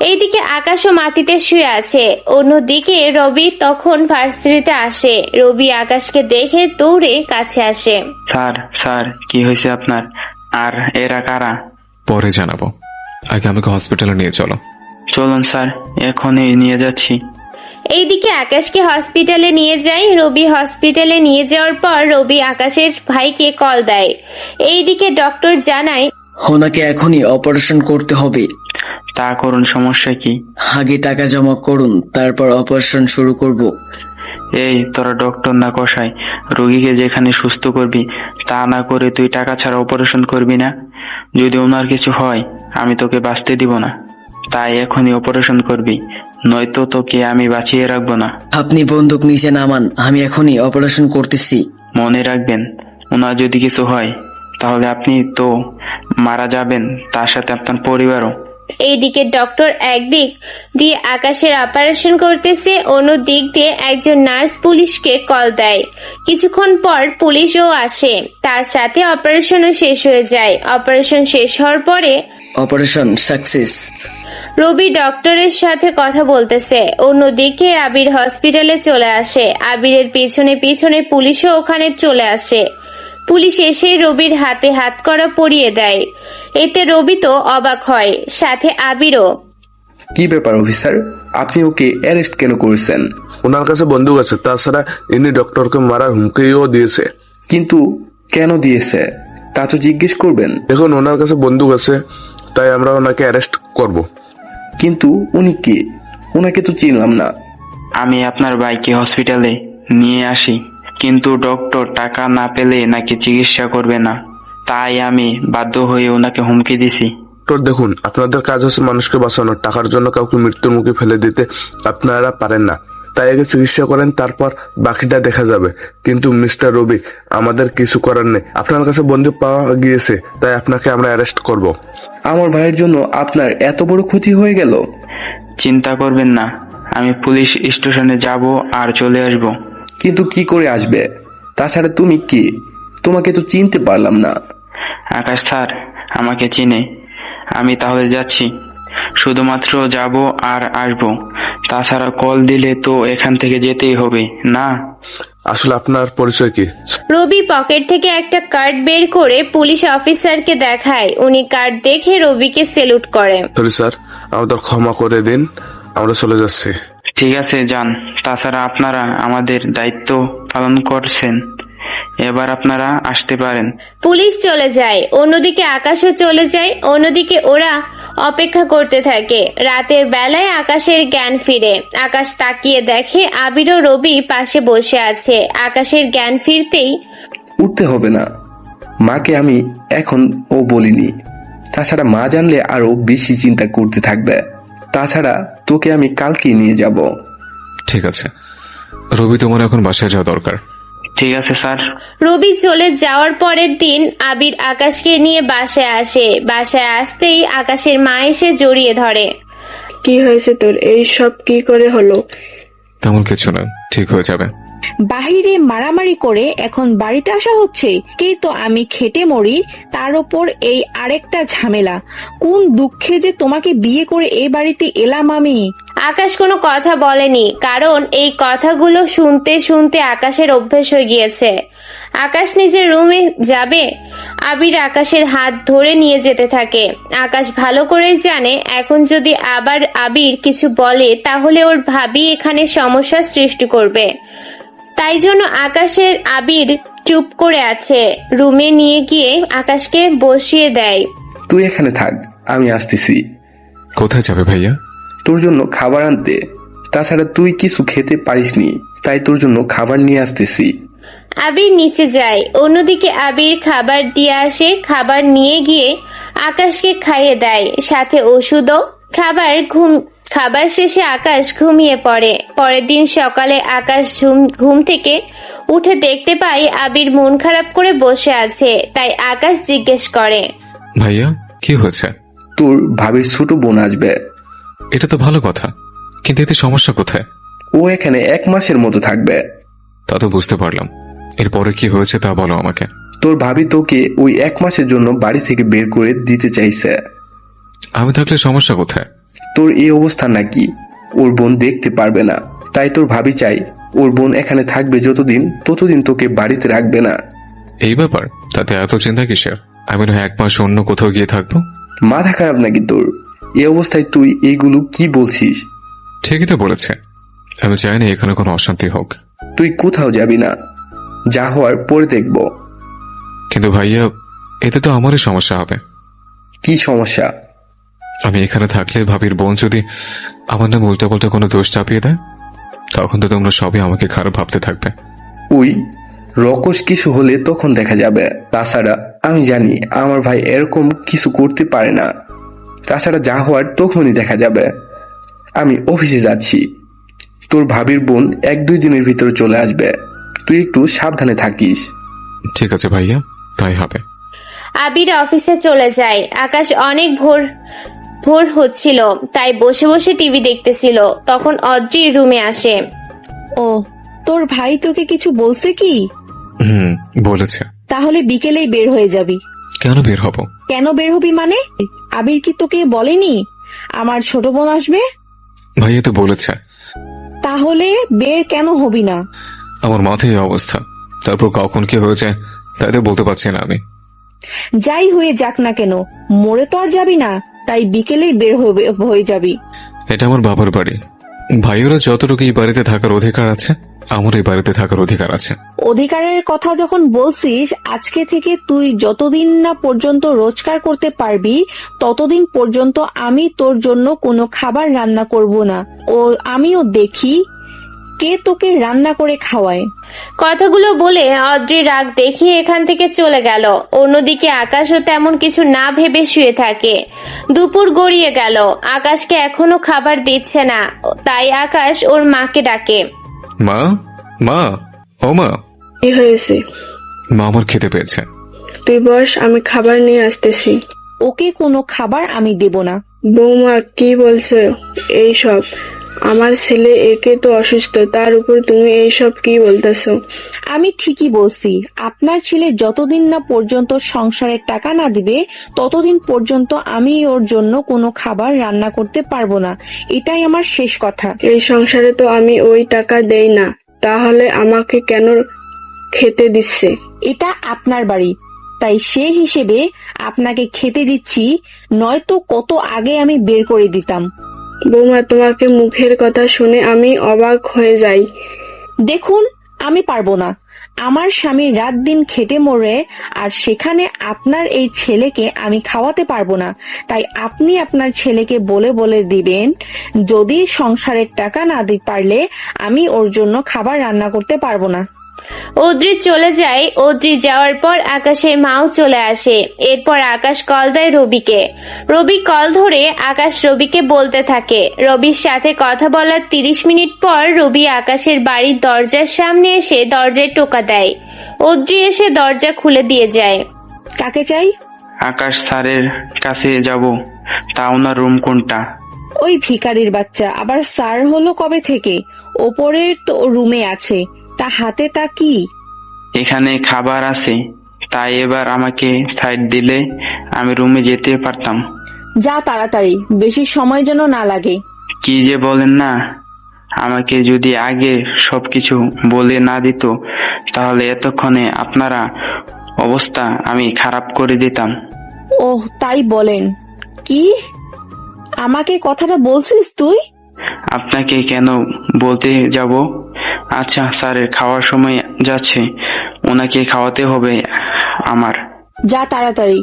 এইদিকে আকাশও মাটিতে শুয়ে আছে। অন্যদিকে রবি তখন ভার্সিটিতে আসে। রবি আকাশকে দেখে দৌড়ে কাছে আসে। স্যার, স্যার, কি হয়েছে আপনার? আর এরা কারা? পরে জানাবো, আগে আমাকে হসপিটালে নিয়ে চলো। চলুন স্যার, এখনই নিয়ে যাচ্ছি। এইদিকে আকাশকে হসপিটালে নিয়ে যায়। রবি হসপিটালে নিয়ে যাওয়ার পর রবি আকাশের ভাইকে কল দেয়। এইদিকে ডক্টর জানায়, ওনাকে এখনই অপারেশন করতে হবে। তা করুন, সমস্যা কি? আগে টাকা জমা করুন, তারপর অপারেশন শুরু করব। এই, তোরা ডক্টর না কষাই, রোগীকে যেখানে সুস্থ করবি তা না করে তুই টাকা ছাড়া অপারেশন করবি না? যদি ওনার কিছু হয় আমি তোকে বাঁচতে দিব না, তাই এখনই অপারেশন করবি, নয়তো তোকে আমি বাঁচিয়ে রাখবো না। আপনি বন্দুক নিচে নামান, আমি এখনই অপারেশন করতেছি। মনে রাখবেন, ওনার যদি কিছু হয় তাহলে আপনি তো মারা যাবেন, তার সাথে আপনার পরিবারও। এইদিকে ডক্টর একদিক দিয়ে আকাশের অপারেশন করতেছে, অন্য দিক দিয়ে একজন নার্স পুলিশকে কল দেয়। কিছুক্ষণ পর পুলিশও আসে, তার সাথে অপারেশনও শেষ হয়ে যায়। অপারেশন শেষ হওয়ার পরে অপারেশন সাকসেস। রবি ডক্টরের সাথে কথা বলতেছে। অন্যদিকে আবির হসপিটালে চলে আসে। আবিরের পিছনে পিছনে পুলিশও ওখানে চলে আসে। পুলিশ এসে রবির হাতে হাত করা পরিয়ে দেয়। এতে রবি তো অবাক হয়, সাথে আবিরও। কি ব্যাপার অফিসার, আপনি ওকে অ্যারেস্ট কেন করেছেন? ওনার কাছে বন্দুক আছে, তাছাড়া ইনি ডক্টরকে মারার হুমকিও দিয়েছে। কিন্তু কেন দিয়েছে তা তো জিজ্ঞেস করবেন। দেখুন, ওনার কাছে বন্দুক আছে, তাই আমরা ওনাকে অ্যারেস্ট করব। কিন্তু উনি কে? ওনাকে তো চিনলাম না। আমি আপনার ভাইকে হসপিটালে নিয়ে আসি, কিন্তু ডক্টর টাকা না পেলে নাকি চিকিৎসা করবে না, তাই আমি বাধ্য হয়ে ওনাকে হুমকি দিছি। ডক্টর দেখুন, আপনাদের কাজ হচ্ছে মানুষকে বাঁচানো, টাকার জন্য কাউকে মৃত্যুর মুখে ফেলে দিতে আপনারা পারেন না। তাই আগে চিকিৎসা করেন, তারপর বাকিটা দেখা যাবে। কিন্তু মিস্টার রবি, আমাদের কিছু করার নেই। আপনার কাছে বন্দুক পাওয়া গিয়েছে, তাই আপনাকে আমরা অ্যারেস্ট করব। আমার ভাইয়ের জন্য আপনার এত বড় ক্ষতি হয়ে গেল? চিন্তা করবেন না, আমি পুলিশ স্টেশনে যাব আর চলে আসব। কিন্তু কি করে আসবে? তাছাড়া তুমি কি? তোমাকে তো চিনতে পারলাম না। আকাশ স্যার আমাকে চিনে। আমি তাহলে যাচ্ছি, শুধুমাত্র যাব আর আসব। তাছাড়া কল দিলে তো এখান থেকে যেতেই হবে না? আসলে আপনার পরিচয় কি? রবি পকেট থেকে একটা কার্ড বের করে পুলিশ অফিসারকে দেখায়। উনি কার্ড দেখে রবিকে সেলুট করে। সরি স্যার, আমাদের ক্ষমা করে দিন, আমরা চলে যাচ্ছি। ঠিক আছে, যান। তাছাড়া আপনারা আমাদের দায়িত্ব পালন করছেন, এবার আপনারা আসতে পারেন। পুলিশ চলে যায়, অন্যদিকে আকাশও চলে যায়। অন্যদিকে ওরা অপেক্ষা করতে থাকে। রাতের বেলায় আকাশের জ্ঞান ফিরে। আকাশ তাকিয়ে দেখে আবির ও রবি পাশে বসে আছে। আকাশের জ্ঞান ফিরতেই উঠতে হবে না, মাকে আমি এখন ও বলিনি। তাছাড়া মা জানলে আরো বেশি চিন্তা করতে থাকবে। তাছাড়া তোকে আমি কালকে নিয়ে যাব। ঠিক আছে রবি, তোমার এখন বাসায় যাওয়া দরকার। ঠিক আছে স্যার। রবি চলে যাওয়ার পরের দিন আবির আকাশকে নিয়ে বাসায় আসে। বাসায় আসতেই আকাশের মা এসে জড়িয়ে ধরে। কি হয়েছে তোর? এই সব কি করে হলো? তেমন কিছু না, ঠিক হয়ে যাবে। বাহিরে মারামারি করে এখন বাড়িতে আসা হচ্ছে। কে তো আমি খেটে মরি, তার ওপর এই আরেকটা ঝামেলা। কোন দুঃখে যে তোমাকে বিয়ে করে এই বাড়িতে এলাম আমি। আকাশ কোনো কথা বলেনি, কারণ এই কথাগুলো শুনতে শুনতে আকাশের অভ্যেস হয়ে গিয়েছে। আকাশ নিজের রুমে যাবে, আবির আকাশের হাত ধরে নিয়ে যেতে থাকে। আকাশ ভালো করেই জানে এখন যদি আবার আবির কিছু বলে তাহলে ওর ভাবি এখানে সমস্যার সৃষ্টি করবে। তাই জন্য আকাশের আবির চুপ করে আছে। রুমে নিয়ে গিয়ে আকাশকে বসিয়ে দেয়। তুই এখানে থাক, আমি আসতেছি। কোথায় যাবে ভাইয়া? তোর জন্য খাবার আনতে। তাছাড়া তুই কিছু খেতে পারিসনি, তাই তোর জন্য খাবার নিয়ে আসতেছি। আবির নিচে যায়। অন্যদিকে আবির খাবার দিয়ে আসে। খাবার নিয়ে গিয়ে আকাশকে খাইয়ে দেয়, সাথে ওষুধও। খাবার শেষে আকাশ ঘুমিয়ে পড়ে। পরের দিন সকালে আকাশ ঘুম থেকে উঠে দেখতে পায় আবির মন খারাপ করে বসে আছে। তাই আকাশ জিজ্ঞেস করে, ভাইয়া কি হয়েছে? তোর ভাবির ছোট বোন আসবে। এটা তো ভালো কথা, কিন্তু এতে সমস্যা কোথায়? ও এখানে 1 মাসের মতো থাকবে। তা তো বুঝতে পারলাম, এরপরে কি হয়েছে তা বলো আমাকে। তোর ভাবি তোকে ওই 1 মাসের জন্য বাড়ি থেকে বের করে দিতে চাইছে। আমি থাকলে সমস্যা কোথায়? তোর এই অবস্থা নাকি ওর বোন দেখতে পারবে না, তাই তোর ভাবি চাই ওর বোন এখানে থাকবে যতদিন, ততদিন তোকে বাড়িতে রাখবে না। এই ব্যাপার, তাতে এত চিন্তা কিসের? আমি না 1 মাস অন্য কোথাও গিয়ে থাকবো। মাথা খারাপ নাকি তোর? এই অবস্থায় তুই এইগুলো কি বলছিস? ঠিকই তো বলেছে, আমি চাই না এখানে কোনো অশান্তি হোক। তুই কোথাও যাবি না, যা হওয়ার পরে দেখব। কিন্তু ভাইয়া, এতে তো আমারই সমস্যা হবে। কি সমস্যা? আমি এখানে থাকলে ভাবির বোন যদি আমার নামে উল্টাপাল্টা কোনো দোষ চাপিয়ে দেয়, তখন তো তোমরা সবই আমাকে খারাপ ভাবতে থাকবে। ওই রকস কিছু হলে তখন দেখা যাবে। তাছাড়া আমি জানি আমার ভাই এরকম কিছু করতে পারে না। তাছাড়া যা হওয়ার তখনই দেখা যাবে। আমি অফিসে যাচ্ছি, তোর ভাবির বোন 1-2 দিনের ভিতরে চলে আসবে। তুই একটু সাবধানে থাকিস। ঠিক আছে ভাইয়া, তাই হবে। আবির অফিসে চলে যায়। আকাশ অনেক ভোর হচ্ছিল, তাই বসে বসে টিভি দেখতেছিল। তখন অদ্রি রুমে আসে। ও, তোর ভাই তোকে কিছু বলছে কি? বলেছে। তাহলে বিকেলেই বের হয়ে যাবি। কেন বের হব? কেন বের হবি মানে? আবির কি তোকে বলেনি আমার ছোট বোন আসবে? ভাইয়া তো বলেছে। তাহলে বের কেন হবি না? আমার মাথায় এই অবস্থা, তারপর কখন কি হয়েছে তাই তো বলতে পারছি না আমি। যাই হয়ে যাক না কেন, মরে তো আর যাবি না, তাই বিকেলেই বের হয়ে যাবি। এটা আমার বাবার বাড়ি, ভাইয়েরা যতটুকু এই বাড়িতে থাকার অধিকার আছে, আমার এই বাড়িতে থাকার অধিকার আছে। অধিকারের কথা যখন বলছিস, আজকে থেকে তুই যতদিন না পর্যন্ত রোজগার করতে পারবি ততদিন পর্যন্ত আমি তোর জন্য কোনো খাবার রান্না করব না। ও আমিও দেখি কে তোকে রান্না করে খাওয়ায়? কথাগুলো বলে অদ্রি রাগ দেখিয়ে এখান থেকে চলে গেল। অন্যদিকে আকাশও তেমন কিছু না ভেবে শুয়ে থাকে। দুপুর গড়িয়ে গেল, আকাশকে এখনো খাবার দিচ্ছে না, তাই আকাশ ওর মাকে ডাকে। মা, মা, ও মা। কি হয়েছে? মা, আমার খেতে পেয়েছে। তুই বস, আমি খাবার নিয়ে আসতেছি। ওকে কোনো খাবার আমি দেব না। বৌমা, কি বলছো এইসব? আমার ছেলে একে তো অসুস্থ, তার উপর তুমি এইসব কি বলতেছো? আমি ঠিকই বলছি, আপনার ছেলে যতদিন না পর্যন্ত সংসারের টাকা না দিবে ততদিন পর্যন্ত আমি ওর জন্য কোনো খাবার রান্না করতে পারবো না। এটাই আমার শেষ কথা। এই সংসারে তো আমি ওই টাকা দেই না, তাহলে আমাকে কেন খেতে দিচ্ছে? এটা আপনার বাড়ি, তাই সে হিসেবে আপনাকে খেতে দিচ্ছি, নয়তো কত আগে আমি বের করে দিতাম। বৌমা, তোমাকে মুখের কথা শুনে আমি অবাক হয়ে যাই। দেখুন, আমি পারবো না। আমার স্বামী রাত দিন খেটে মরে, আর সেখানে আপনার এই ছেলেকে আমি খাওয়াতে পারবো না। তাই আপনি আপনার ছেলেকে বলে বলে দিবেন, যদি সংসারের টাকা না দিতে পারলে আমি ওর জন্য খাবার রান্না করতে পারবো না। অদ্রি চলে যায়। অদ্রি যাওয়ার পর আকাশের মাও চলে আসে। এরপর আকাশ কল দেয় রবিকে। রবি কল ধরে আকাশ রবিকে বলতে থাকে। রবির সাথে কথা বলার 30 মিনিট পর রবি আকাশের বাড়ির দরজার সামনে এসে দরজায় টোকা দেয়। অদ্রি এসে দরজা খুলে দিয়ে যায়। কাকে চাই? আকাশ স্যারের কাছে যাব। তা ওনার রুম কোনটা? ওই ভিখারির বাচ্চা আবার স্যার হলো কবে থেকে? ওপরের তো রুমে আছে। তা হাতে তা কি? এখানে খাবার আছে, তাই এবার আমাকে সাইড দিলে আমি রুমে যেতে পারতাম। যা তাড়াতাড়ি, বেশি সময় যেন না লাগে। কি যে বলেন না, আমাকে যদি আগে সবকিছু বলে না দিত তাহলে এতক্ষণে আপনারা অবস্থা আমি খারাপ করে দিতাম। ওহ, তাই বলেন? কি আমাকে কথাটা বলছিস তুই? আপনাকে কেন বলতে যাব? আচ্ছা, স্যারের খাওয়ার সময় যাচ্ছে, ওনাকে খাওয়াতে হবে আমার। যা তাড়াতাড়ি।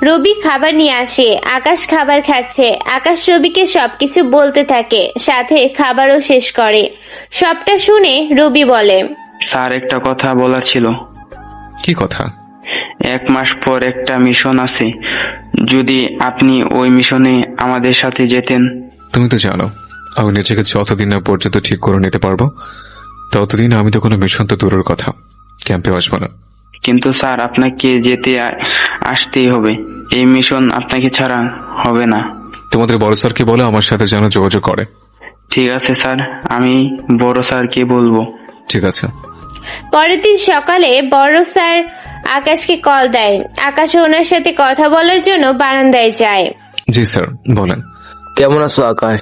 রবি খাবার নিয়ে আসে। আকাশ খাবার খাচ্ছে। আকাশ রবিকে সবকিছু বলতে থাকে, সাথে খাবারও শেষ করে। সবটা শুনে রবি বলে, স্যার, একটা কথা বলার ছিল। কি কথা? 1 মাস পর একটা মিশন আছে, যদি আপনি ওই মিশনে আমাদের সাথে যেতেন। তুমি তো জানো আমি নিজেকে যতদিন না পর্যন্ত ঠিক করে নিতে পারবো ততদিন আমি তো কোনো মিশন তো দূরের কথা, ক্যাম্পে আসবো না। কিন্তু স্যার, আপনাকে যেতে আসতেই হবে। এই মিশন আপনাকে ছাড়া হবে না। তোমাদের বড় স্যারকে বলো আমার সাথে যেন যোগাযোগ করে। ঠিক আছে স্যার, আমি বড় স্যারকে বলবো। ঠিক আছে। পরের দিন সকালে বড় স্যার আকাশকে কল দেয়। আকাশ ওনার সাথে কথা বলার জন্য বারান্দায় যায়। জি স্যার, বলেন। কেমন আছো আকাশ?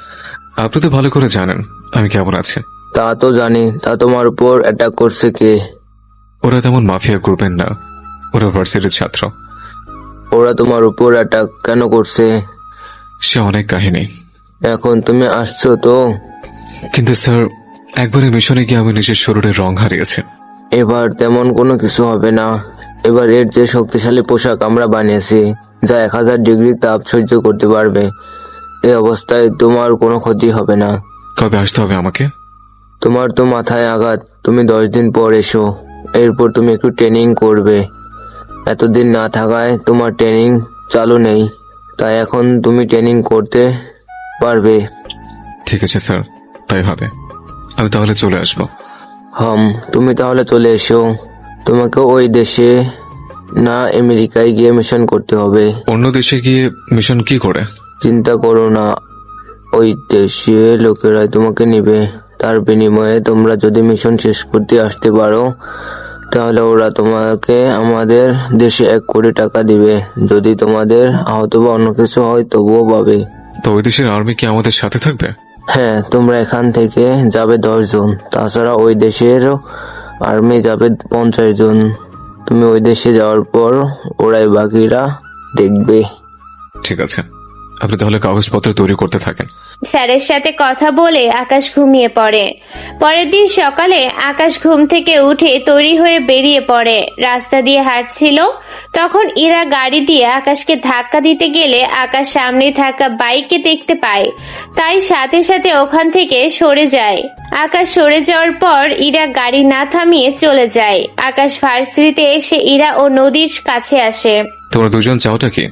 আপনি তো ভালো করে জানেন আমি কেমন আছি। তা তো জানি, তা তোমার উপর অ্যাটাক করছে কে? ওরা তেমন মাফিয়া গ্রুপের না, ওরা ভার্সিটির ছাত্র। ওরা তোমার উপর অ্যাটাক কেন করছে? সে অনেক কাহিনী। এখন তুমি আসছো তো? কিন্তু স্যার, একবারে মিশনে গিয়ে আমি নিজের শরীরের রং হারিয়েছি। এবার তেমন কোনো কিছু হবে না। এবার এর যে শক্তিশালী পোশাক আমরা বানিয়েছি, যা 1000 ডিগ্রি তাপ সহ্য করতে পারবে। এই অবস্থায় তোমার কোনো ক্ষতি হবে না। কবে আসতে হবে আমাকে? তোমার তো মাথায় আঘাত, তুমি 10 দিন পর এসো। এরপর তুমি একটু ট্রেনিং করবে। এতদিন না থাকায় তোমার ট্রেনিং চালু নেই, তাই এখন তুমি ট্রেনিং করতে পারবে। ঠিক আছে স্যার, তাই হবে। আমি তাহলে চলে আসবো। তুমি তাহলে চলে এসো। তোমাকে ওই দেশে না আমেরিকায় গিয়ে মিশন করতে হবে। অন্য দেশে গিয়ে মিশন কি করে? চিন্তা করো না, ওই দেশে লোকেরাই তোমাকে নিবে। তার বিনিময়ে তোমরা যদি মিশন শেষ করতে আসতে পারো তাহলে ওরা তোমাকে আমাদের দেশে 1 কোটি টাকা দিবে। যদি তোমাদের আহত বা অন্য কিছু হয় তবুও পাবে। তো ওই দেশের আর্মি কি আমাদের সাথে থাকবে? হ্যাঁ, তোমরা এখান থেকে যাবে 10 জন, তাছাড়া ওই দেশের আর্মি যাবে 50 জন। তুমি ওই দেশে যাওয়ার পর ওরাই বাকিরা দেখবে। ঠিক আছে, আপনি তাহলে কাগজপত্র তৈরি করতে থাকেন। স্যারের সাথে কথা বলে আকাশ ঘুমিয়ে পড়ে। পরের দিন সকালে আকাশ ঘুম থেকে উঠে তৈরি হয়ে বেরিয়ে পড়ে। রাস্তা দিয়ে হাঁটছিল, তখন ইরা গাড়ি দিয়ে আকাশকে ধাক্কা দিতে গেলে আকাশ সামনে থাকা বাইককে দেখতে পায়, তাই সাথে সাথে ওখান থেকে সরে যায়। আকাশ সরে যাওয়ার পর ইরা গাড়ি না থামিয়ে চলে যায়। আকাশ ভার্সিটিতে এসে ইরা ও নদীর কাছে আসে। তোমরা দুজন চাওটা কি?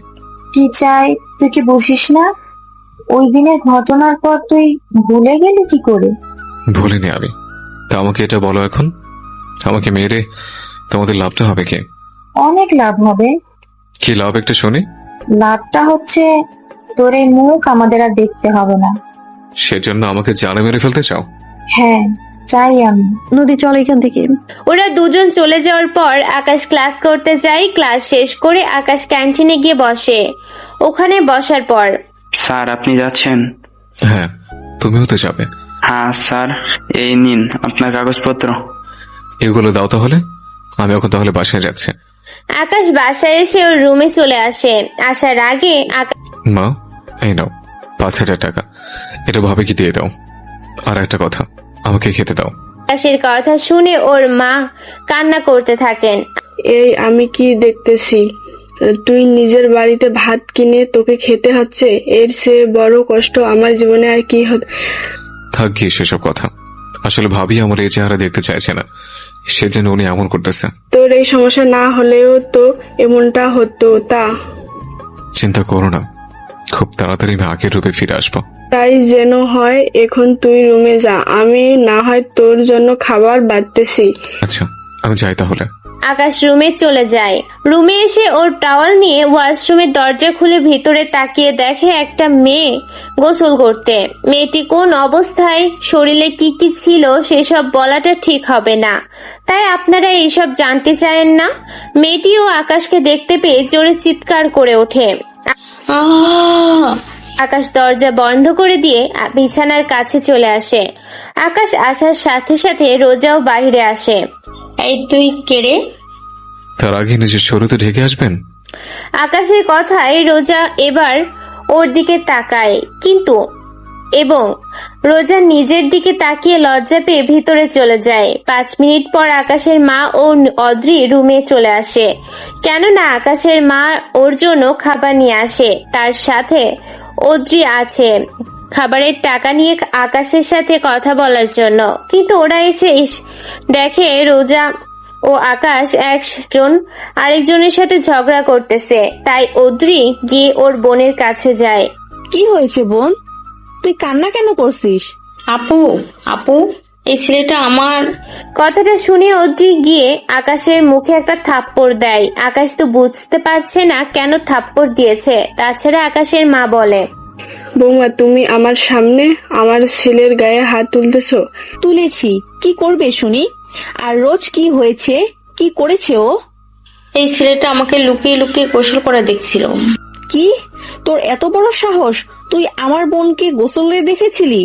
কি চাই তুই কি বুঝিস না? ওই দিনের ঘটনার পর তুই ভুলে গেলি কি করে? ভুলিনি আমি। তা আমাকে এটা বলো এখন, আমাকে মেরে তোমাদের লাভটা হবে কি? অনেক লাভ হবে। কি লাভ একটা শুনি। লাভটা হচ্ছে তোর এই মুখ আমাদের আর দেখতে হবে না। সেজন্য আমাকে জানে মেরে ফেলতে চাও? হ্যাঁ, চাই আমি। নদী চল এখান থেকে। ওরা দুজন চলে যাওয়ার পর আকাশ ক্লাস করতে যায়। ক্লাস শেষ করে আকাশ ক্যান্টিনে গিয়ে বসে। ওখানে বসার পর, স্যার আপনি যাচ্ছেন? হ্যাঁ, তুমিও তো যাবে। হ্যাঁ স্যার, এই নিন আপনার কাগজপত্র। এগুলো দাও তাহলে, আমি এখন তাহলে বাসায় যাচ্ছি। আকাশ বাসায় এসে ওর রুমে চলে আসে। আসার আগে মা, এই নাও 5,000 টাকা, এটা ভাবে কি দিয়ে দাও। আর একটা কথা, আমাকে খেতে দাও। আকাশের কথা শুনে ওর মা কান্না করতে থাকেন। এই আমি কি দেখতেছি? তুই নিজের বাড়িতে ভাত কিনে তোকে খেতে হচ্ছে, এর চেয়ে বড় কষ্ট আমার জীবনে আর কি থাক গিয়ে সেসব কথা। আসলে ভাবি আমার এই চেহারা দেখতে চাইছে না, সেজন্য উনি এমন করতেছে। তোর এই সমস্যা না হলেও তো এমনটা হতো। তা চিন্তা করো না, খুব তাড়াতাড়ি আমি আগের রূপে ফিরে আসবো। তাই যেন হয়। এখন তুই রুমে যা, আমি না হয় তোর জন্য খাবার বাড়তেছি। আচ্ছা, আমি যাই তাহলে। আকাশ রুমে চলে যায়। রুমে এসে ওর টাওয়াল নিয়ে ওয়াশরুমের দরজা খুলে ভিতরে তাকিয়ে দেখে একটা মেয়ে গোসল করতে। মেয়েটি কোন অবস্থায়, শরীরে কি কি ছিল সেসব বলাটা ঠিক হবে না, তাই আপনারা এইসব জানতে চায়েন না। মেয়েটিও আকাশকে দেখতে পেয়ে জোরে চিৎকার করে ওঠে। আকাশ দরজা বন্ধ করে দিয়ে বিছানার কাছে চলে আসে। আকাশ আসার সাথে সাথে রোজাও বাইরে আসে। এই তুই কেড়ে? তার আগে নিজের শরীরে ঢেকে আসবেন। আকাশের কথায় রোজা এবার ওর দিকে তাকায়, কিন্তু এবং রোজা নিজের দিকে তাকিয়ে লজ্জা পেয়ে ভিতরে চলে যায়। 5 মিনিট পর আকাশের মা ও অদ্রি রুমে চলে আসে, কেননা আকাশের মা ওর জন্য খাবার নিয়ে আসে। তার সাথে অদ্রি আছে খাবারের টাকা নিয়ে আকাশের সাথে কথা বলার জন্য, কিন্তু ওরা এসে দেখে রোজা ও আকাশ একজন আরেকজনের সাথে ঝগড়া করতেছে। তাই অদ্রি গিয়ে ওর বোনের কাছে যায়। কি হয়েছে বোন, তুই কান্না কেন করছিস? আপু আপু এই ছেলেটা আমার। কথাটা শুনে অদ্রি গিয়ে আকাশের মুখে একটা থাপ্পড় দেয়। আকাশ তো বুঝতে পারছে না কেন থাপ্পড় দিয়েছে। তাছাড়া আকাশের মা বলে, বৌমা তুমি আমার সামনে আমার ছেলের গায়ে হাত তুলতেছো? তুলেছি, কি করবে শুনি? আর রোজ কি হয়েছে, কি করেছে ও? এই ছেলেটা আমাকে লুকিয়ে লুকিয়ে গোসল করে দেখছিল। কি, তোর এত বড় সাহস, তুই আমার বোনকে গোসলে দেখেছিলি?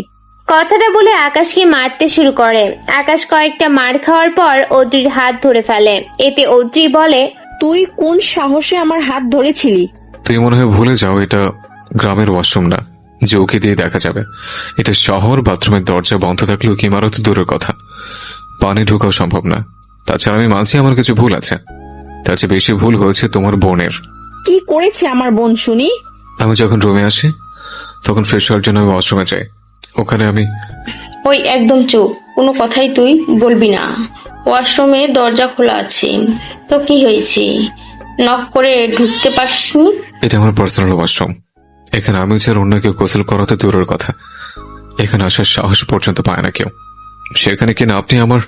কথাটা বলে আকাশকে মারতে শুরু করে। আকাশ কয়েকটা মার খাওয়ার পর অদ্রির হাত ধরে ফেলে। এতে অদ্রি বলে, তুই কোন সাহসে আমার হাত ধরেছিলি? তুই মনে হয় ভুলে যাও, এটা গ্রামের ওয়াশরুম না যে ওকে দিয়ে দেখা যাবে। এটা শহর, বাথরুমের দরজা বন্ধ থাকলে ওকে মারা তো দূরের কথা, পানি ঢোকাও সম্ভব না। তাছাড়া আমি মানছি আমার কিছু ভুল আছে, তার চেয়ে বেশি ভুল হয়েছে তোমার বোনের। কি করেছে আমার বোন শুনি? আমি যখন রুমে আসি তখন ফ্রেশ হওয়ার জন্য আমি ওয়াশরুমে যাই। ওখানে আমি ওই একদম চুপ, কোনো কথাই তুই বলবি না। ওয়াশরুমের দরজা খোলা আছে, তো কি হয়েছে? নক করে ঢুকতে পারসনি? এটা আমার পার্সোনাল ওয়াশরুম, এখানে আমি ছাড়া অন্য কেউ গোসল করাতে দূরের কথা, এখানে আসার সাহস পর্যন্ত পায় না কেউ। সেখানে কিনা আপনি আমার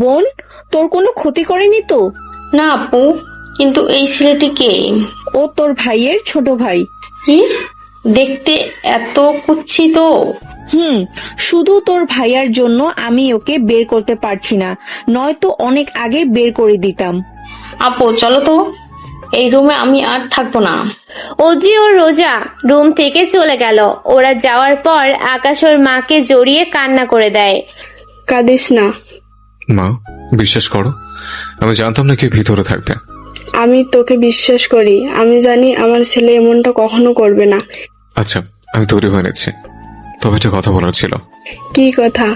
বোন তোর কোনো ক্ষতি করেনি তো? না আপু, কিন্তু এই ছেলেটি কে? ও তোর ভাইয়ের ছোট ভাই। কি দেখতে এত কুচ্ছিত? শুধু তোর ভাইয়ার জন্য আমি ওকে বের করতে পারছি না, নয়তো অনেক আগে বের করে দিতাম। আপু চলো তো, এই রুমে আমি আর থাকবো না। অদ্রি ও রোজা রুম থেকে চলে গেল। ওরা যাওয়ার পর আকাশ ওর মাকে জড়িয়ে কান্না করে দেয়। কাঁদিস না মা, বিশ্বাস করো আমি জানতাম না কেউ ভিতরে থাকবে। আমি তোকে বিশ্বাস করি, আমি জানি আমার ছেলে এমনটা কখনো করবে না। আচ্ছা, আমি তৈরি হয়ে নিচ্ছি, তবে একটা কথা বলার ছিল। কি কথা?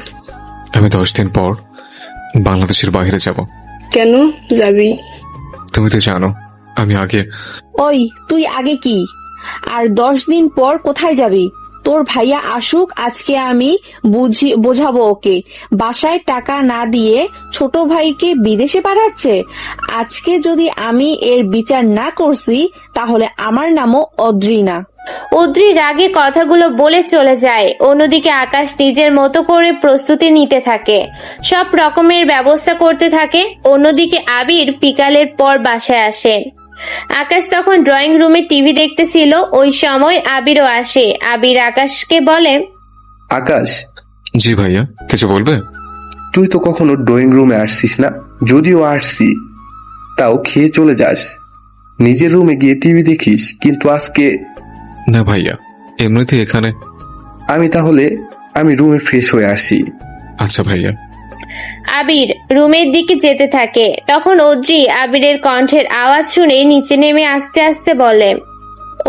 আমি 10 দিন পর বাংলাদেশের বাইরে যাব। কেন যাবি? তুমি তো জানো আমি আগে। ওই তুই আগে কি? আর 10 দিন পর কোথায় যাবি? তোর ভাইয়া আসুক, আজকে আমি বোঝাবো ওকে। বাসায় টাকা না দিয়ে ছোট ভাইকে বিদেশে পাঠাচ্ছে। আজকে যদি আমি এর বিচার না করছি তাহলে আমার নামও অদ্রি না। অদ্রি রাগে কথাগুলো বলে চলে যায়। অন্যদিকে আকাশ নিজের মতো করে প্রস্তুতি নিতে থাকে, সব রকমের ব্যবস্থা করতে থাকে। অন্যদিকে আবির বিকালের পর বাসায় আসে। আকাশ তখন ড্রয়িং রুমে টিভি দেখতেছিল। ওই সময় আবিরও আসে। আবির আকাশকে বলে, আকাশ, জি ভাইয়া, কিছু বলবে? তুই তো কখনো ড্রয়িং রুমে আসছিস না, যদিও আসছি তাও খেয়ে চলে যাস, নিজের রুমে গিয়ে টিভি দেখিস, কিন্তু আজকে। না ভাইয়া, এমনিতে এখানে। আমি রুমে ফ্রেশ হয়ে আসি। আচ্ছা ভাইয়া। আবির রুমের দিকে যেতে থাকে। তখন অদ্রি আবিরের কণ্ঠের আওয়াজ শুনে নিচে নেমে আস্তে আস্তে বলে,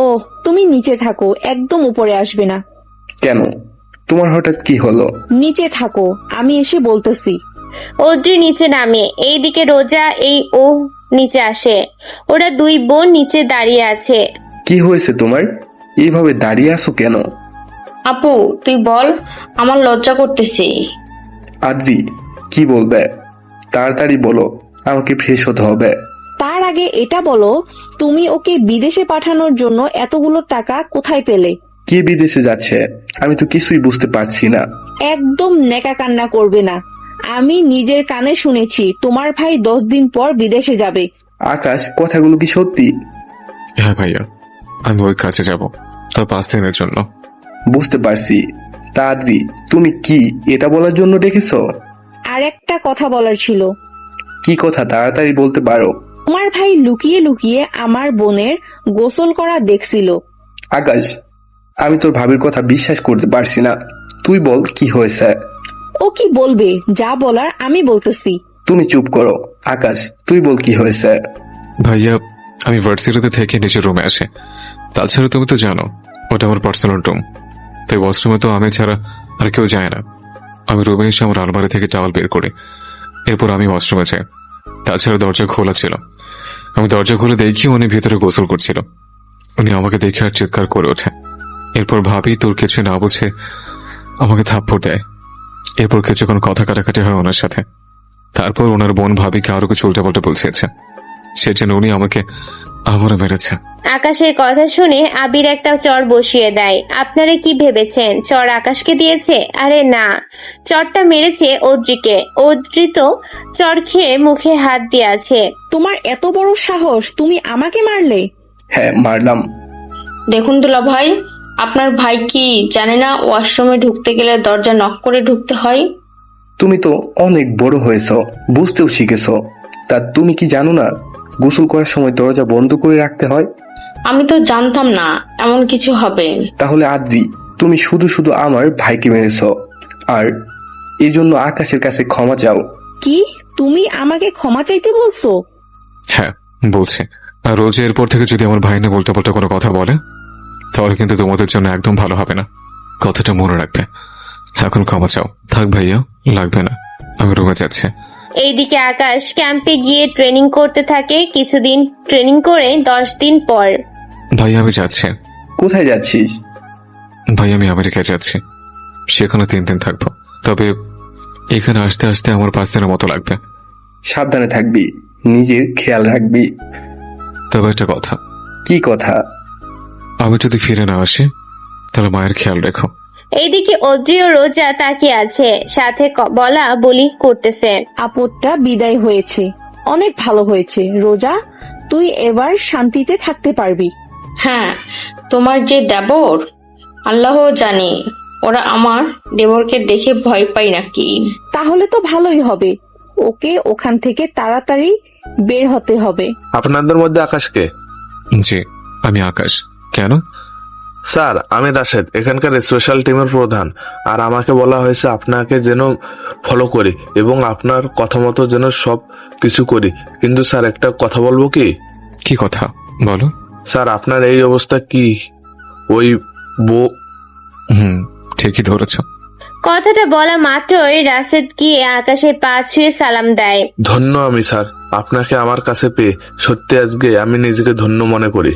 ও তুমি নিচে থাকো, একদম উপরে আসবে না। কেন, তোমার হঠাৎ কি হলো? নিচে থাকো, আমি এসে বলতেছি। অদ্রি নিচে নামে। এইদিকে রোজা ও নিচে আসে। ওরা দুই বোন নিচে দাঁড়িয়ে আছে। কি হয়েছে তোমার, এইভাবে দাঁড়িয়ে আছো কেন? আপু তুই বল, আমার লজ্জা করতেছে। আদ্রি, কি বলবে? তাড়াতাড়ি বলো, আমাকে ফ্রেশ হতে হবে। তার আগে এটা বলো, তুমি ওকে বিদেশে পাঠানোর জন্য এতগুলো টাকা কোথায় পেলে? কে বিদেশে যাচ্ছে আমি তো কিছুই বুঝতে পারছি না। একদম নেকা কান্না করবে না। আমি নিজের কানে শুনেছি তোমার ভাই 10 দিন পর বিদেশে যাবে। আকাশ, কথাগুলো কি সত্যি? হ্যাঁ ভাইয়া, আমি ওই কাজে যাব, তা 5 দিনের জন্য। বুঝতে পারছি। তা আদ্রি, তুমি কি এটা বলার জন্য ডেকেছো? আর একটা কথা বলার ছিল। কি কথা, তাড়াতাড়ি বলতে পারো। তোমার ভাই লুকিয়ে লুকিয়ে আমার বোনের গোসল করা দেখছিল। আকাশ, আমি তোর ভাবির কথা বিশ্বাস করতে পারছি না। তুই বল কি হয়েছে। ও কি বলবে, যা বলার আমি বলতেছি। তুমি চুপ করো। আকাশ, তুই বল কি হয়েছে। ভাইয়া, আমি ভার্সিটিতে থেকে নিজের রুমে আসে। তাছাড়া তুমি তো জানো ওটা আমার পার্সোনাল রুম, তাই ওয়াশরুমে তো আমি ছাড়া আর কেউ যায় না। আমি রুমে এসে আমার আলমারি থেকে টাওয়াল বের করে এরপর আমি ওয়াশরুমে যাই। তাছাড়া দরজা খোলা ছিল। আমি দরজা খুলে দেখি উনি ভিতরে গোসল করছিল। উনি আমাকে দেখে আর চিৎকার করে ওঠে। এরপর ভাবি তোর কিছু না বুঝে আমাকে থাপ্পড় দেয়। এরপর কিছুক্ষণ কথা কাটাকাটি হয় ওনার সাথে। তারপর ওনার বোন ভাবিকে আরো কিছু উল্টাপাল্টা বলছেছে, সেজন্য উনি আমাকে আবারও মেরেছে। আকাশের কথা শুনে আবির একটা চর বসিয়ে দেয়। আপনারা কি ভেবেছেন চর আকাশকে দিয়েছে? আরে না, চরটা মেরেছে অদ্রিকে। অদ্রি তো চর খেয়ে মুখে হাত দিয়ে আছে। তোমার এত বড় সাহস, তুমি আমাকে মারলে? হ্যাঁ, মারলাম। দেখুন দুলা ভাই, আপনার ভাই কি জানে না ওয়াশরুমে ঢুকতে গেলে দরজা নক করে ঢুকতে হয়? তুমি তো অনেক বড় হয়েছো, বুঝতেও শিখেছো। তা তুমি কি জানো না গোসল করার সময় দরজা বন্ধ করে রাখতে হয়? আমি তো জানতাম না এমন কিছু হবে। তাহলে আদ্রি, তুমি শুধু শুধু আমার ভাইকে মেরেছো, আর এই জন্য আকাশের কাছে ক্ষমা চাও। কি, তুমি আমাকে ক্ষমা চাইতে বলছো? হ্যাঁ বলছে। আর রোজ এরপর থেকে যদি আমার ভাই নিয়ে উল্টাপাল্টা কোনো কথা বলে তাহলে কিন্তু তোমাদের জন্য একদম ভালো হবে না। কথাটা মনে রাখবে। এখন ক্ষমা চাও। থাক ভাইয়া, লাগবে না, আমি রুমে যাচ্ছি। এইদিকে আকাশ ক্যাম্পে গিয়ে ট্রেনিং করতে থাকে। কিছুদিন ট্রেনিং করে 10 দিন পর। ভাইয়া আমি যাচ্ছি। কোথায় যাচ্ছিস? ভাই আমি আমেরিকায় যাচ্ছি, সেখানে 3 দিন থাকবো। তবে এখানে আসতে আসতে আমার 5 দিনের মতো লাগবে। সাবধানে থাকবি, নিজের খেয়াল রাখবি। তবে একটা কথা। কি কথা? আমি যদি ফিরে না আসি তাহলে মায়ের খেয়াল রেখো। এইদিকে অদ্রি ও রোজা তাকিয়ে আছে, সাথে বলা বলি করতেছে। আপদটা বিদায় হয়েছে, অনেক ভালো হয়েছে। রোজা, তুই এবার শান্তিতে থাকতে পারবি। হ্যাঁ, তোমার যে দেবর, আল্লাহ জানে ওরা আমার দেবরকে দেখে ভয় পায় নাকি। তাহলে তো ভালোই হবে, ওকে ওখান থেকে তাড়াতাড়ি বের হতে হবে। আপনাদের মধ্যে আকাশকে? জি, আমি আকাশ। কেন? স্যার, আমি রাশেদ, এখানকার স্পেশাল টিমের প্রধান। আর আমাকে বলা হয়েছে আপনাকে যেন ফলো করি এবং আপনার কথা মতো যেন সব কিছু করি। কিন্তু স্যার, একটা কথা বলবো কি? কি কথা বলো? স্যার, আপনার এই অবস্থা কি ওই ঠিকই ধরেছ। কথাটা বলা মাত্রই রাশেদ গিয়ে আকাশের পা ছুঁয়ে সালাম দেয়। ধন্য আমি স্যার, আপনাকে আমার কাছে পেয়ে সত্যি আজকে আমি নিজেকে ধন্য মনে করি।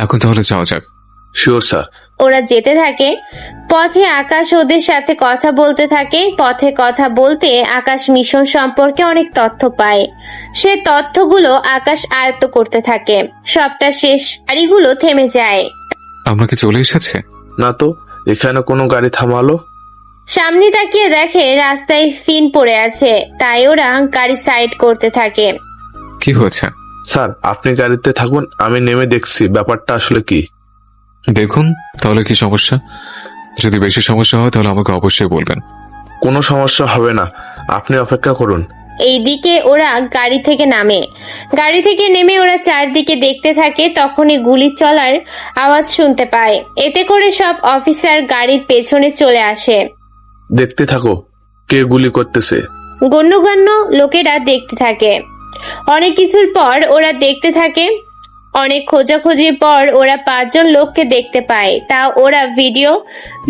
এখন তাহলে যাওয়া যাক। Sure sir. ওরা যেতে থাকে। পথে আকাশ ওদের সাথে কথা বলতে থাকে। পথে কথা বলতে আকাশ মিশন সম্পর্কে অনেক তথ্য পায়। সে তথ্যগুলো আকাশ আয়ত্ত করতে থাকে। সবটা শেষ গাড়িগুলো থেমে যায়। আমরা কি চলে এসেছে? না তো, এখানে কোনো গাড়ি থামালো? সামনে তাকিয়ে দেখে রাস্তায় ফিন পড়ে আছে, তাই ওরা গাড়ি সাইড করতে থাকে। কি হয়েছে? স্যার আপনি গাড়িতে থাকুন, আমি নেমে দেখছি ব্যাপারটা আসলে কি। দেখুন তাহলে কি সমস্যা? যদি বেশি সমস্যা হয় তাহলে আমাকে অবশ্যই বলবেন। কোনো সমস্যা হবে না, আপনি অপেক্ষা করুন। এইদিকে ওরা গাড়ি থেকে নামে। গাড়ি থেকে নেমে ওরা চারদিকে দেখতে থাকে। তখনই গুলি চলার আওয়াজ শুনতে পায়। এতে করে সব অফিসার গাড়ির পেছনে চলে আসে। দেখতে থাকো কে গুলি করতেছে। গণ্যগণ্য লোকেরা দেখতে থাকে। অনেক কিছুর পর ওরা দেখতে থাকে। অনেক খোঁজাখুঁজির পর ওরা 5 জন লোককে দেখতে পায়, তা ওরা ভিডিও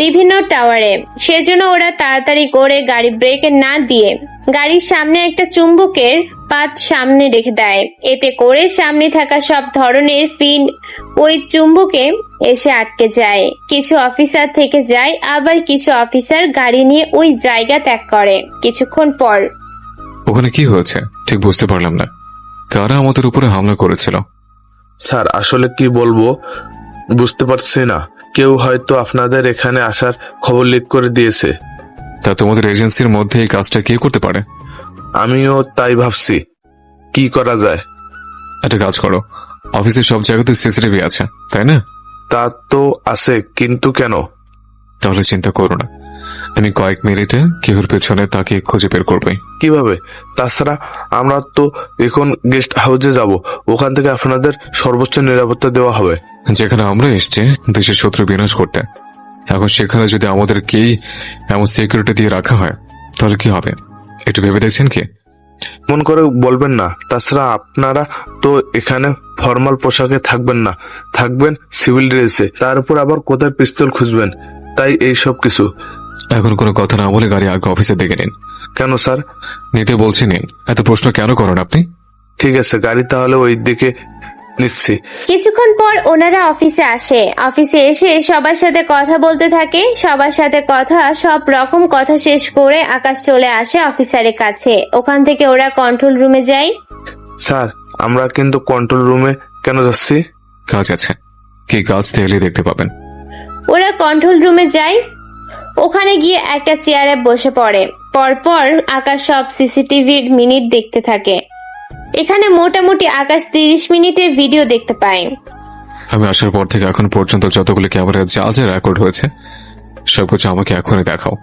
বিভিন্ন টাওয়ারে। সেজন্য ওরা তাড়াতাড়ি করে গাড়ি ব্রেকে না দিয়ে গাড়ির সামনে একটা চুম্বকের পাত সামনে রেখে দেয়। এতে করে সামনে থাকা সব ধরনের ফিন ওই চুম্বকে এসে আটকে যায়। কিছু অফিসার থেকে যায়, আবার কিছু অফিসার গাড়ি নিয়ে ওই জায়গা ত্যাগ করে। কিছুক্ষণ পর ওখানে কি হয়েছে ঠিক বুঝতে পারলাম না। কারা আমাদের উপরে হামলা করেছিল? স্যার আসলে কি বলবো বুঝতে পারছি না। কেউ হয়তো আপনাদের এখানে আসার খবর লিক করে দিয়েছে। তা তোমাদের এজেন্সির মধ্যে এই কাজটা কে করতে পারে? আমিও তাই ভাবছি, কি করা যায়। একটা কাজ করো, অফিসের সব জায়গাতে সিসিটিভি আছে তাই না? তা তো আছে, কিন্তু কেন? তাহলে চিন্তা করো না, আমি কয়েক মিনিটে কেউর পেছনে তাকে খুঁজে বের করবে। কিভাবে? তাছাড়া আমরা তো এখন গেস্ট হাউসে যাব, ওখান থেকে আপনাদের সর্বোচ্চ নিরাপত্তা দেওয়া হবে। যেখানে আমরা এসছি দেশের শত্রু বিনাশ করতে, এখন সেখানে যদি আমাদেরকেই এমন সিকিউরিটি দিয়ে রাখা হয় তাহলে কি হবে একটু ভেবে দেখছেন কি? মন করে বলবেন না। তাছাড়া আপনারা তো এখানে ফর্মাল পোশাকে থাকবেন না, থাকবেন সিভিল ড্রেসে। তার উপর আবার কোথায় পিস্তল খুঁজবেন, তাই এই সব কিছু। এখন কোনো কথা না বলে গাড়ি আগে অফিসে দেখে নিন। কেন স্যার? নিতে বলছি নিন, এত প্রশ্ন কেন করেন আপনি? ঠিক আছে, গাড়ি তাহলে ওই দিকে নিচ্ছি। কিছুক্ষণ পর ওনারা অফিসে আসে। অফিসে এসে সবার সাথে কথা বলতে থাকে। সবার সাথে সব রকম কথা শেষ করে আকাশ চলে আসে অফিসারের কাছে। ওখান থেকে ওরা কন্ট্রোল রুমে যায়। স্যার আমরা কিন্তু কন্ট্রোল রুমে কেন যাচ্ছি? কাজ আছে। কি কাজ তাহলে দেখতে পাবেন। ওরা কন্ট্রোল রুমে যায়। ওখানে গিয়ে একটা চেয়ারে বসে পড়ে। পরপর আকাশ সব সিসিটিভির মিনিট দেখতে থাকে। এখানে মোটামুটি আকাশ 30 মিনিটের ভিডিও দেখতে পায়। আমি আসার পর থেকে এখন পর্যন্ত যতগুলো ক্যামেরা যা যা রেকর্ড হয়েছে সবকিছু আমাকে এখনই দেখাও।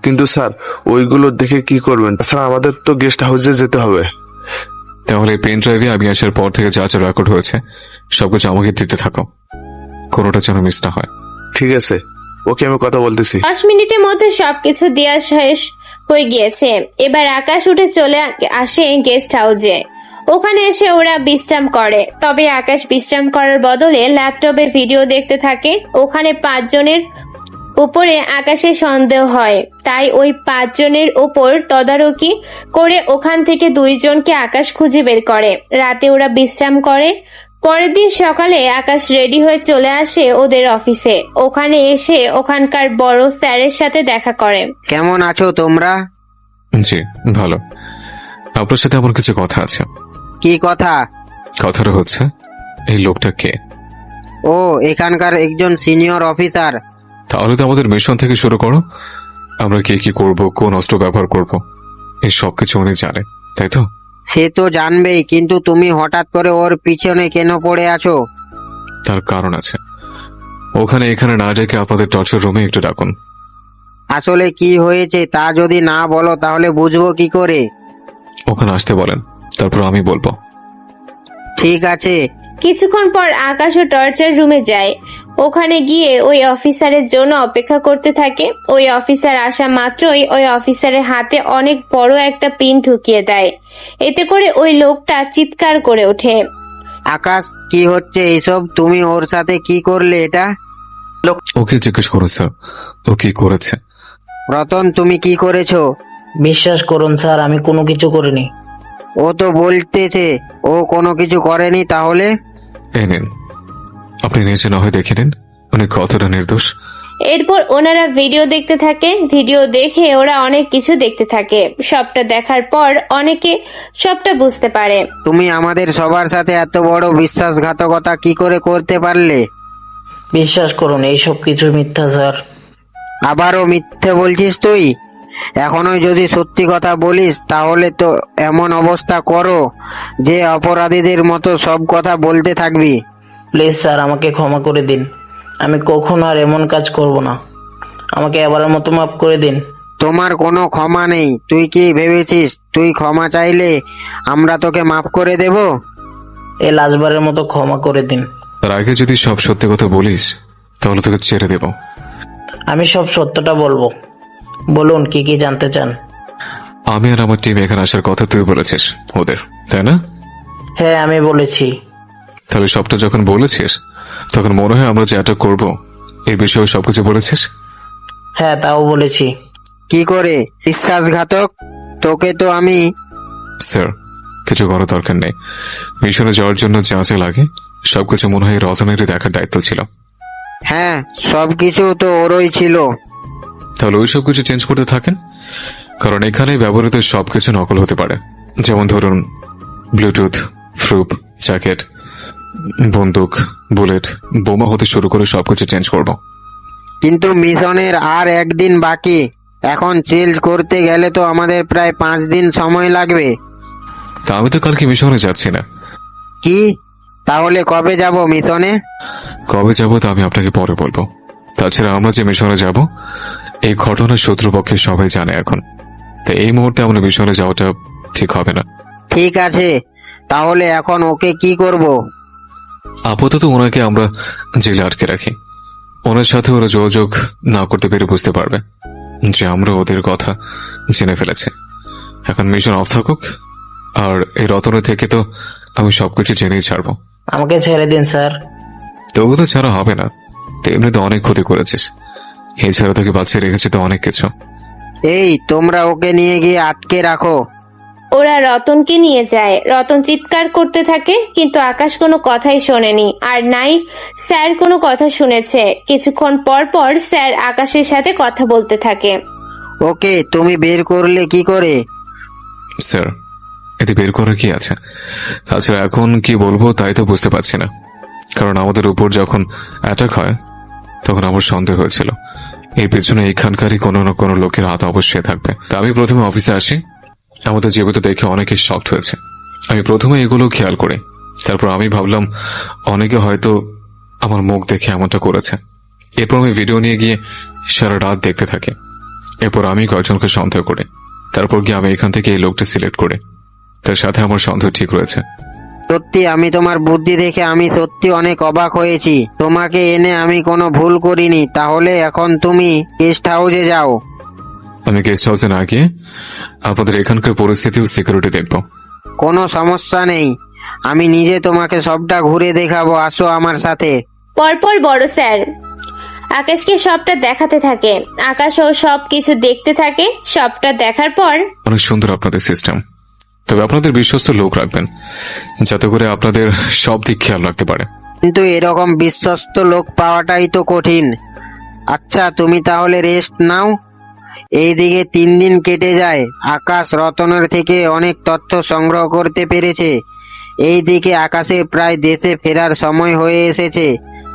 কিন্তু স্যার ওইগুলো দেখে কি করবেন? তাছাড়া আমাদের তো গেস্ট হাউসে যেতে হবে। তাহলে পেন ড্রাইভে আমি আসার পর থেকে যা যা রেকর্ড হয়েছে সবকিছু আমাকে দিতে থাকো, কোনোটা যেন মিস না হয়। ঠিক আছে, ওকে আমি কথা বলতেছি। 10 মিনিটের মধ্যে সবকিছু দেওয়া শেষ হয়ে গিয়েছে। এবার আকাশ উঠে চলে আসে গেস্ট হাউসে। ওখানে এসে ওরা বিশ্রাম করে। তবে আকাশ বিশ্রাম করার বদলে ল্যাপটপে ভিডিও দেখতে থাকে। ওখানে 5 জনের উপরে আকাশের সন্দেহ হয়, তাই ওই 5 জনের উপর তদারকি করে ওখান থেকে 2 জনকে আকাশ খুঁজে বের করে। রাতে ওরা বিশ্রাম করে। পরের দিন সকালে আকাশ রেডি হয়ে চলে আসে ওদের অফিসে। ওখানে এসে ওখানকার বড় স্যারের সাথে দেখা করে। কেমন আছো তোমরা? জি ভালো। আপনার সাথে আমার কিছু কথা আছে। কি কথা? কথাটা হচ্ছে এই লোকটা কে? ও এখানকার একজন সিনিয়র অফিসার। তাহলে তো আমাদের মিশন থেকে শুরু করো। আমরা কে কি করব, কোন অস্ত্র ব্যবহার করব, এই সব কিছু উনি জানে তাই তো? সে তো জানবেই, কিন্তু তুমি হঠাৎ করে ওর পিছনে কেন পড়ে আছো? তার কারণ আছে। ওখানে এখানে না ডেকে আপনাদের টর্চার রুমে একটু ডাকুন। আসলে কি হয়েছে তা যদি না বলো তাহলে বুঝবো কি করে? ওখানে আসতে বলেন, তারপর আমি বলবো। ঠিক আছে। কিছুক্ষণ পর আকাশ ও টর্চার রুমে যায়। ওখানে গিয়ে ওই অফিসারের জন্য অপেক্ষা করতে থাকে। ওই অফিসার আসা মাত্রই ওই অফিসারের হাতে অনেক বড় একটা পিন ঢুকিয়ে দেয়। এতে করে ওই লোকটা চিৎকার করে ওঠে। আকাশ কি হচ্ছে এসব? তুমি ওর সাথে কি করলে এটা? ওকে জিজ্ঞেস করো স্যার, ও কি করেছে। রতন, তুমি কি করেছো? বিশ্বাস করুন স্যার, আমি কোনো কিছু করিনি। ও তো বলতেছে ও কোনো কিছু করেনি। তাহলে এই নিন, আপনি নিজে না হয় দেখে নিন উনি কতটা নির্দোষ। এরপর ওনারা ভিডিও দেখতে থাকে। ভিডিও দেখে ওরা অনেক কিছু দেখতে থাকে। সবটা দেখার পর অনেকে সবটা বুঝতে পারে। তুমি আমাদের সবার সাথে এত বড় বিশ্বাসঘাতকতা কি করে করতে পারলে? বিশ্বাস করুন, এইসব কিছু মিথ্যা স্যার। আবারও মিথ্যে বলছিস তুই? এখনো যদি সত্যি কথা বলিস তাহলে তো এমন অবস্থা করো যে অপরাধীদের মতো সব কথা বলতে থাকবি। প্লিজ স্যার, আমাকে ক্ষমা করে দিন। আমি কখনো আর এমন কাজ করব না। আমাকে এবারের মতো মাফ করে দিন। তোমার কোনো ক্ষমা নেই। তুই কি ভেবেছিস তুই ক্ষমা চাইলে আমরা তোকে মাফ করে দেব? এই লাস্টবারের মতো ক্ষমা করে দিন। তার আগে যদি সব সত্যি কথা বলিস তাহলে তোকে ছেড়ে দেব। আমি সব সত্যটা বলবো। বলুন, কি কি জানতে চান? আমি আর আমার টিম এখানে আসার কথা তুই বলেছিস ওদের, তাই না? হ্যাঁ, আমি বলেছি। তাহলে সবটা যখন বলেছিস তখন মনে হয় আমরা যে অ্যাটাক করবো এই বিষয়ে সবকিছু বলেছিস। হ্যাঁ, তাও বলেছি। কি করে বিশ্বাসঘাতক? তোকে তো আমি স্যার, কিছু করার দরকার নেই। মিশনে যাওয়ার জন্য যা যা লাগে সবকিছু মনে হয় রতনেরই দেখার দায়িত্ব ছিল। হ্যাঁ, সবকিছু তো ওরই ছিল। তাহলে ওই সব কিছু চেঞ্জ করতে থাকেন, কারণ এখানে ব্যবহৃত সবকিছু নকল হতে পারে। যেমন ধরুন ব্লুটুথ, প্রুফ, জ্যাকেট, বন্দুক, বুলেট, বোমা হতে শুরু করে সবকিছু চেঞ্জ করব। কিন্তু মিশনের আর একদিন বাকি। এখন চেঞ্জ করতে গেলে তো আমাদের প্রায় 5 দিন সময় লাগবে। তা আমি তো কালকে মিশনে যাচ্ছি না। কি? তাহলে কবে যাব মিশনে? কবে যাব তা আমি আপনাকে পরে বলবো। তাছাড়া আমরা যে মিশনে যাব এই ঘটনা শত্রুপক্ষের সবাই জানে এখন, তাই এই মুহূর্তে আমরা মিশনে যাওয়াটা ঠিক হবে না। ঠিক আছে, তাহলে এখন ওকে কি করব? আপাতত ওনাকে আমরা জেলে আটকে রাখি। ওনার সাথে ওরা যোগাযোগ না করতে পেরে বুঝতে পারবে যে আমরা ওদের কথা জেনে ফেলেছি। এখন মিশন অফ থাকুক, আর এই রতনের থেকে তো আমি সবকিছু জেনেই ছাড়বো। আমাকে ছেড়ে দিন স্যার। তবু তো ছাড়া হবে না, তো এমনি তো অনেক ক্ষতি করেছিস। এছাড়া তোকে বাঁচিয়ে রেখেছে তো অনেক কিছু। এই, তোমরা ওকে নিয়ে গিয়ে আটকে রাখো। ওরা রতনকে নিয়ে যায়। রতন চিৎকার করতে থাকে, কিন্তু আকাশ কোনো কথাই শোনেনি, আর নাই স্যার কোনো কথা শুনেছে। কিছুক্ষণ পর পর স্যার আকাশের সাথে কথা বলতে থাকে। ওকে তুমি বের করলে কি করে? স্যার, এতে বের করার কি আছে? তাছাড়া এখন কি বলবো তাই তো বুঝতে পারছি না, কারণ আমাদের উপর যখন অ্যাটাক হয় তখন আমার সন্দেহ হয়েছিল এর পেছনে এখানকারই কোনো না কোনো লোকের হাত অবশ্যই থাকবে। তা আমি প্রথমে অফিসে আসি, আমাদের জীবিত দেখে অনেকে শকড হয়েছে। আমি প্রথমে এগুলো খেয়াল করি, তারপর আমি ভাবলাম অনেকে হয়তো আমার মুখ দেখে এমনটা করেছে। এরপর আমি ভিডিও নিয়ে গিয়ে সারা রাত দেখতে থাকি। এরপর আমি কয়েকজনকে সন্দেহ করি, তারপর গিয়ে আমি এখান থেকে এই লোকটা সিলেক্ট করি। তার সাথে আমার সন্দেহ ঠিক রয়েছে। সত্যি আমি তোমার বুদ্ধি দেখে আমি সত্যি অনেক অবাক হয়েছি। তোমাকে এনে আমি কোনো ভুল করিনি। তাহলে এখন তুমি গেস্ট হাউসে যাও। আমি গেস্ট হাউসে না গিয়ে আপনাদের এখানকার পরিস্থিতি ও সিকিউরিটি দেখব। কোনো সমস্যা নেই, আমি নিজে তোমাকে সবটা ঘুরে দেখাবো। আসো আমার সাথে। পরপর বড় স্যার আকাশকে সবটা দেখাতে থাকে। আকাশও সব কিছু দেখতে থাকে। সবটা দেখার পর অনেক সুন্দর আপনাদের সিস্টেম, তবে আপনাদের বিশ্বস্ত লোক রাখবেন যাতে করে আপনাদের সব দিক খেয়াল রাখতে পারে। কিন্তু এরকম বিশ্বস্ত লোক পাওয়াটাই তো কঠিন। আচ্ছা, তুমি তাহলে রেস্ট নাও। এইদিকে 3 দিন কেটে যায়। আকাশ রতনের থেকে অনেক তথ্য সংগ্রহ করতে পেরেছে। এইদিকে আকাশের প্রায় দেশে ফেরার সময় হয়ে এসেছে,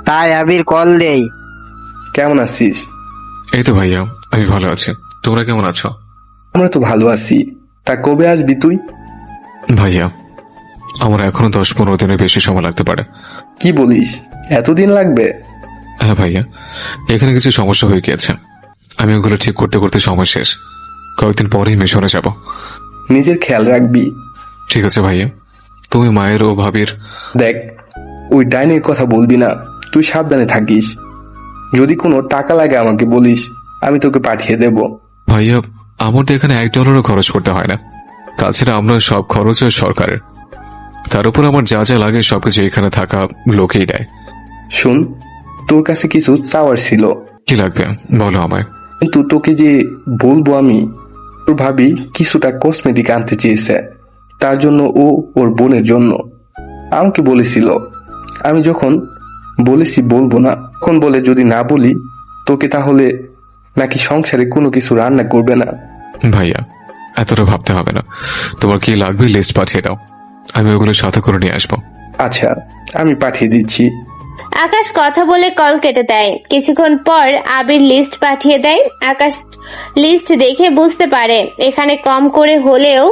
তাই আবির কল দেই। কেমন আছিস? এই তো ভাইয়া, আমি ভালো আছি। তোমরা কেমন আছো? আমরা তো ভালো আছি। তা কবে আসবি তুই? ভাইয়া, আমার এখনো 10-15 দিনের বেশি সময় লাগতে পারে। কি বলিস, এতদিন লাগবে? হ্যাঁ ভাইয়া, এখানে কিছু সমস্যা হয়ে গিয়েছে। আমি ওগুলো ঠিক করতে করতে সময় শেষ। কয়েকদিন পরেই মিশনে যাব। নিজের খেয়াল রাখবি। ঠিক আছে ভাইয়া, তুমি মায়ের ও ভাবির। দেখ, ওই ডাইনের কথা বলবি না। তুই সাবধানে থাকিস। যদি কোনো টাকা লাগে আমাকে বলিস, আমি তোকে পাঠিয়ে দেব। ভাইয়া, আমার তো এখানে $1 খরচ করতে হয় না। তাছাড়া আমরা সব খরচ হয় সরকারের। তার উপর আমার যা যা লাগে সবকিছু এখানে থাকা লোকেই দেয়। শুন, তোর কাছে কিছু চাওয়ার ছিল। কি লাগবে বলো আমায়। কিন্তু তোকে যে বলবো আমি, তোর ভাবি কিছুটা কসমেটিক আনতে চেয়েছে, তার জন্য ও ওর বোনের জন্য আমাকে বলেছিল। আমি যখন বলেছি বলবো না, তখন বলে যদি না বলি তোকে তাহলে নাকি সংসারে কোনো কিছু রান্না করবে না। ভাইয়া এতটা ভাবতে হবে না, তোমার কি লাগবে লিস্ট পাঠিয়ে দাও, আমি ওগুলো সাথে করে নিয়ে আসবো। আচ্ছা, আমি পাঠিয়ে দিচ্ছি। আকাশ কথা বলে কল কেটে দেয়। কিছুক্ষণ পর আবির লিস্ট পাঠিয়ে দেয়। আকাশ লিস্ট দেখে বুঝতে পারে এখানে কম করে হলেও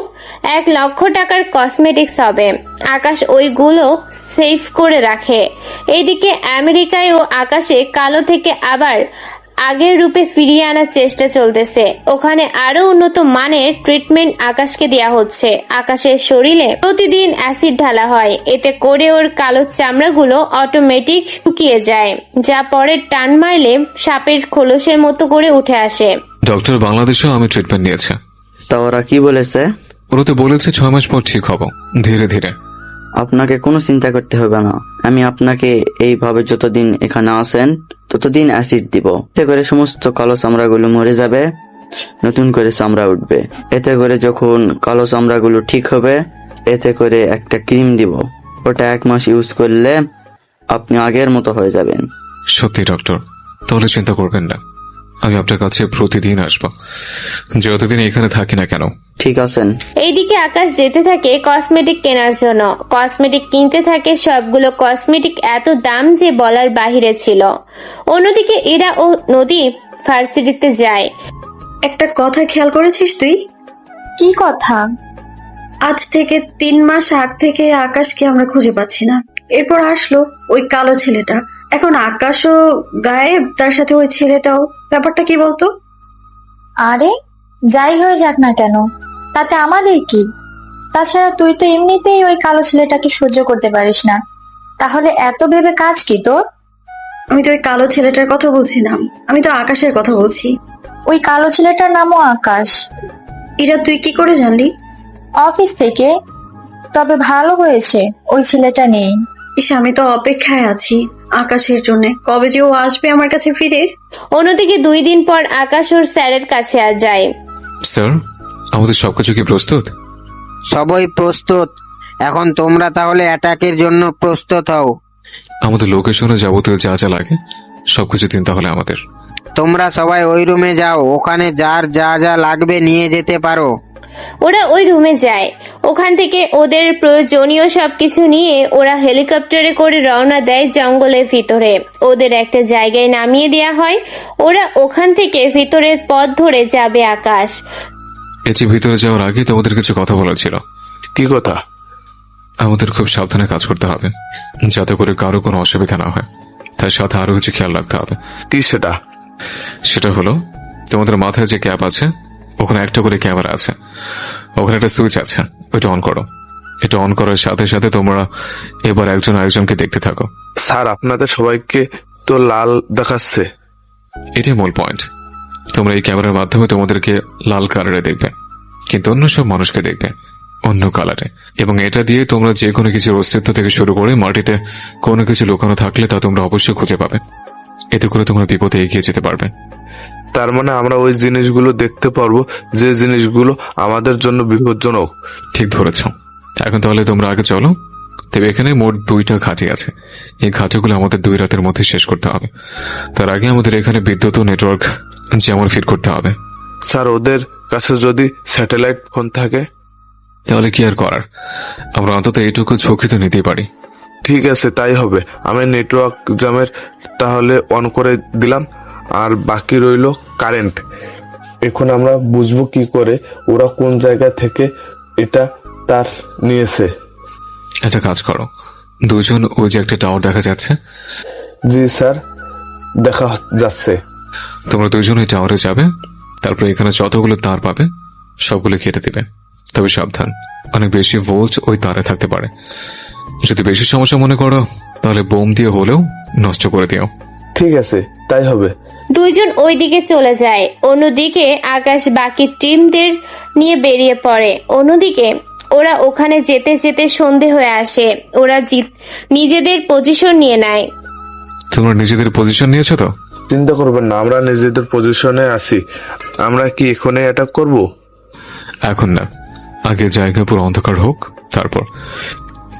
1,00,000 টাকার কসমেটিক্স হবে। আকাশ ওইগুলো সেভ করে রাখে। এইদিকে আমেরিকায় ও আকাশে কালো থেকে আবার আগের রূপে ফিরিয়ে আনার চেষ্টা চলতেছে। ওখানে আরো উন্নত মানের ট্রিটমেন্ট আকাশকে দেয়া হচ্ছে। আকাশের শরীরে প্রতিদিন অ্যাসিড ঢালা হয়, এতে করে ওর কালো চামড়াগুলো অটোমেটিক শুকিয়ে যায়, যা পরে টান মারলে সাপের খোলসের মতো করে উঠে আসে। ডক্টর বাংলাদেশেও আমি ট্রিটমেন্ট নিয়েছে। তা ওরা কি বলেছে? ওরা তো বলেছে 6 মাস পর ঠিক হব, ধীরে ধীরে। আপনাকে কোনো চিন্তা করতে হবে না, আমি আপনাকে এইভাবে যতদিন এখানে আসেন ততদিন অ্যাসিড দিব। এতে করে সমস্ত কালো চামড়াগুলো মরে যাবে, নতুন করে চামড়া উঠবে। এতে করে যখন কালো চামড়াগুলো ঠিক হবে, এতে করে একটা ক্রিম দিব, ওটা 1 মাস ইউজ করলে আপনি আগের মতো হয়ে যাবেন। সত্যি ডক্টর, তাহলে চিন্তা করবেন না, আমি আপনার কাছে প্রতিদিন আসবো, যতদিন এখানে থাকি না কেন। ঠিক আছেন। এইদিকে আকাশ যেতে থাকে কসমেটিক কেনার জন্য। কসমেটিক কিনতে থাকে। সবগুলো কসমেটিক এত দাম যে বলার বাহিরে ছিল। অন্যদিকে এরা ও নদী ভার্সিটিতে যায়। একটা কথা খেয়াল করেছিস তুই? কি কথা? আজ থেকে 3 মাস আগ থেকে আকাশকে আমরা খুঁজে পাচ্ছি না। এরপর আসলো ওই কালো ছেলেটা। এখন আকাশও গায়েব, তার সাথে ওই ছেলেটাও। ব্যাপারটা কি বলতো? আরে যাই হয়ে যাক না কেন, তাতে আমাদের কি? তাছাড়া তুই তো এমনিতেই ওই কালো ছেলেটাকে সহ্য করতে পারিস না, তাহলে এত ভেবে কাজ কি তোর? আমি তো ওই কালো ছেলেটার কথা বলছি না, আমি তো আকাশের কথা বলছি। ওই কালো ছেলেটার নামও আকাশ। এরা তুই কি করে জানলি? অফিস থেকে। তবে ভালো হয়েছে ওই ছেলেটা নেই। ইস, আমি তো অপেক্ষায় আছি আকাশের জন্য, কবে যে ও আসবে আমার কাছে ফিরে। অন্যদিকে 2 দিন পর আকাশ ওর স্যারের কাছে যায়। স্যার, আমাদের সবকিছু কি প্রস্তুত? সবই প্রস্তুত। এখন তোমরা তাহলে অ্যাটাকের জন্য প্রস্তুত হও। আমাদের লোকেশনে যাবতীয় যা যা লাগে সবকিছু দিন তাহলে আমাদের। তোমরা সবাই ওই রুমে যাও, ওখানে যার যা যা লাগবে নিয়ে যেতে পারো। ওরা ওই রুমে যায়। ওখান থেকে ওদের প্রয়োজনীয় সবকিছু নিয়ে ওরা হেলিকপ্টারে করে রওনা দেয় জঙ্গলের ভিতরে। ওদের একটা জায়গায় নামিয়ে দেয়া হয়। ওরা ওখান থেকে ভিতরের পথ ধরে যাবে আকাশ। এর ভিতরে যাওয়ার আগে তোমাদের কিছু কথা বলা ছিল। কি কথা? আমাদের খুব সাবধানে কাজ করতে হবে, যাতে করে কারো কোনো অসুবিধা না হয়। তার সাথে আরো কিছু খেয়াল রাখতে হবে। কি সেটা? সেটা হলো, তোমাদের মাথায় যে ক্যাপ আছে ওখানে একটা করে ক্যামেরা আছে, ওখানে একটা সুইচ আছে, ওইটা অন করো। এটা অন করার সাথে সাথে তোমরা এবার একজন আরেকজনকে দেখতে থাকো। স্যার, আপনাদের সবাইকে তো লাল দেখাচ্ছে। এটাই মূল পয়েন্ট। তোমরা এই ক্যামেরার মাধ্যমে তোমাদেরকে লাল কালারে দেখবে, কিন্তু অন্য সব মানুষকে দেখবে অন্য কালারে। এবং এটা দিয়ে তোমরা যে কোনো কিছুর অস্তিত্ব থেকে শুরু করে মাটিতে কোনো কিছু লুকানো থাকলে তা তোমরা অবশ্যই খুঁজে পাবে। এতে করে তোমরা বিপদে এগিয়ে যেতে পারবে। তার মানে আমরা ওই জিনিসগুলো দেখতে পারবো যে জিনিসগুলো আমাদের জন্য বিপজ্জনক। ঠিক ধরেছ। এখন তাহলে তোমরা আগে চলো। তবে এখানে মোট 2টা ঘাঁটি আছে। এই ঘাঁটিগুলো আমাদের 2 রাতের মধ্যে শেষ করতে হবে। তার আগে আমাদের এখানে বিদ্যুৎ ও নেটওয়ার্ক যেমন ফিট করতে হবে। স্যার, ওদের কাছে যদি স্যাটেলাইট ফোন থাকে তাহলে কি আর করার, আমরা অন্তত এইটুকু ঝুঁকি তো নিতেই পারি। ঠিক আছে, তাই হবে। আমি নেটওয়ার্ক জ্যামের তাহলে অন করে দিলাম, আর বাকি রইল কারেন্ট। এখন আমরা বুঝবো কি করে ওরা কোন জায়গা থেকে এটা তার নিয়েছে। একটা কাজ করো, 2 জন ওই যে একটা টাওয়ার দেখা যাচ্ছে। জি স্যার, দেখা যাচ্ছে। তোমরা 2 জন ওই টাওয়ারে যাবে, তারপর এখানে যতগুলো তার পাবে সবগুলো কেটে দিবে। তবে সাবধান, অনেক বেশি ভোল্ট ওই তারে থাকতে পারে। যদি বেশি সমস্যা মনে করো তাহলে বোম দিয়ে হলেও নষ্ট করে দিও। ঠিক আছে, তাই হবে। 2 জন ওই দিকে চলে যায়। অন্যদিকে আকাশ বাকি টিমদের নিয়ে বেরিয়ে পড়ে। অন্যদিকে ওরা ওখানে যেতে যেতে সন্ধে হয়ে আসে। ওরা নিজেদের পজিশন নিয়ে নেয়। তোমরা নিজেদের পজিশন নিয়েছো তো? চিন্তা করবেন না, আমরা নিজেদের পজিশনে আছি। আমরা কি এখনই অ্যাটাক করব? এখন না, আগে জায়গা পুরো অন্ধকার হোক তারপর।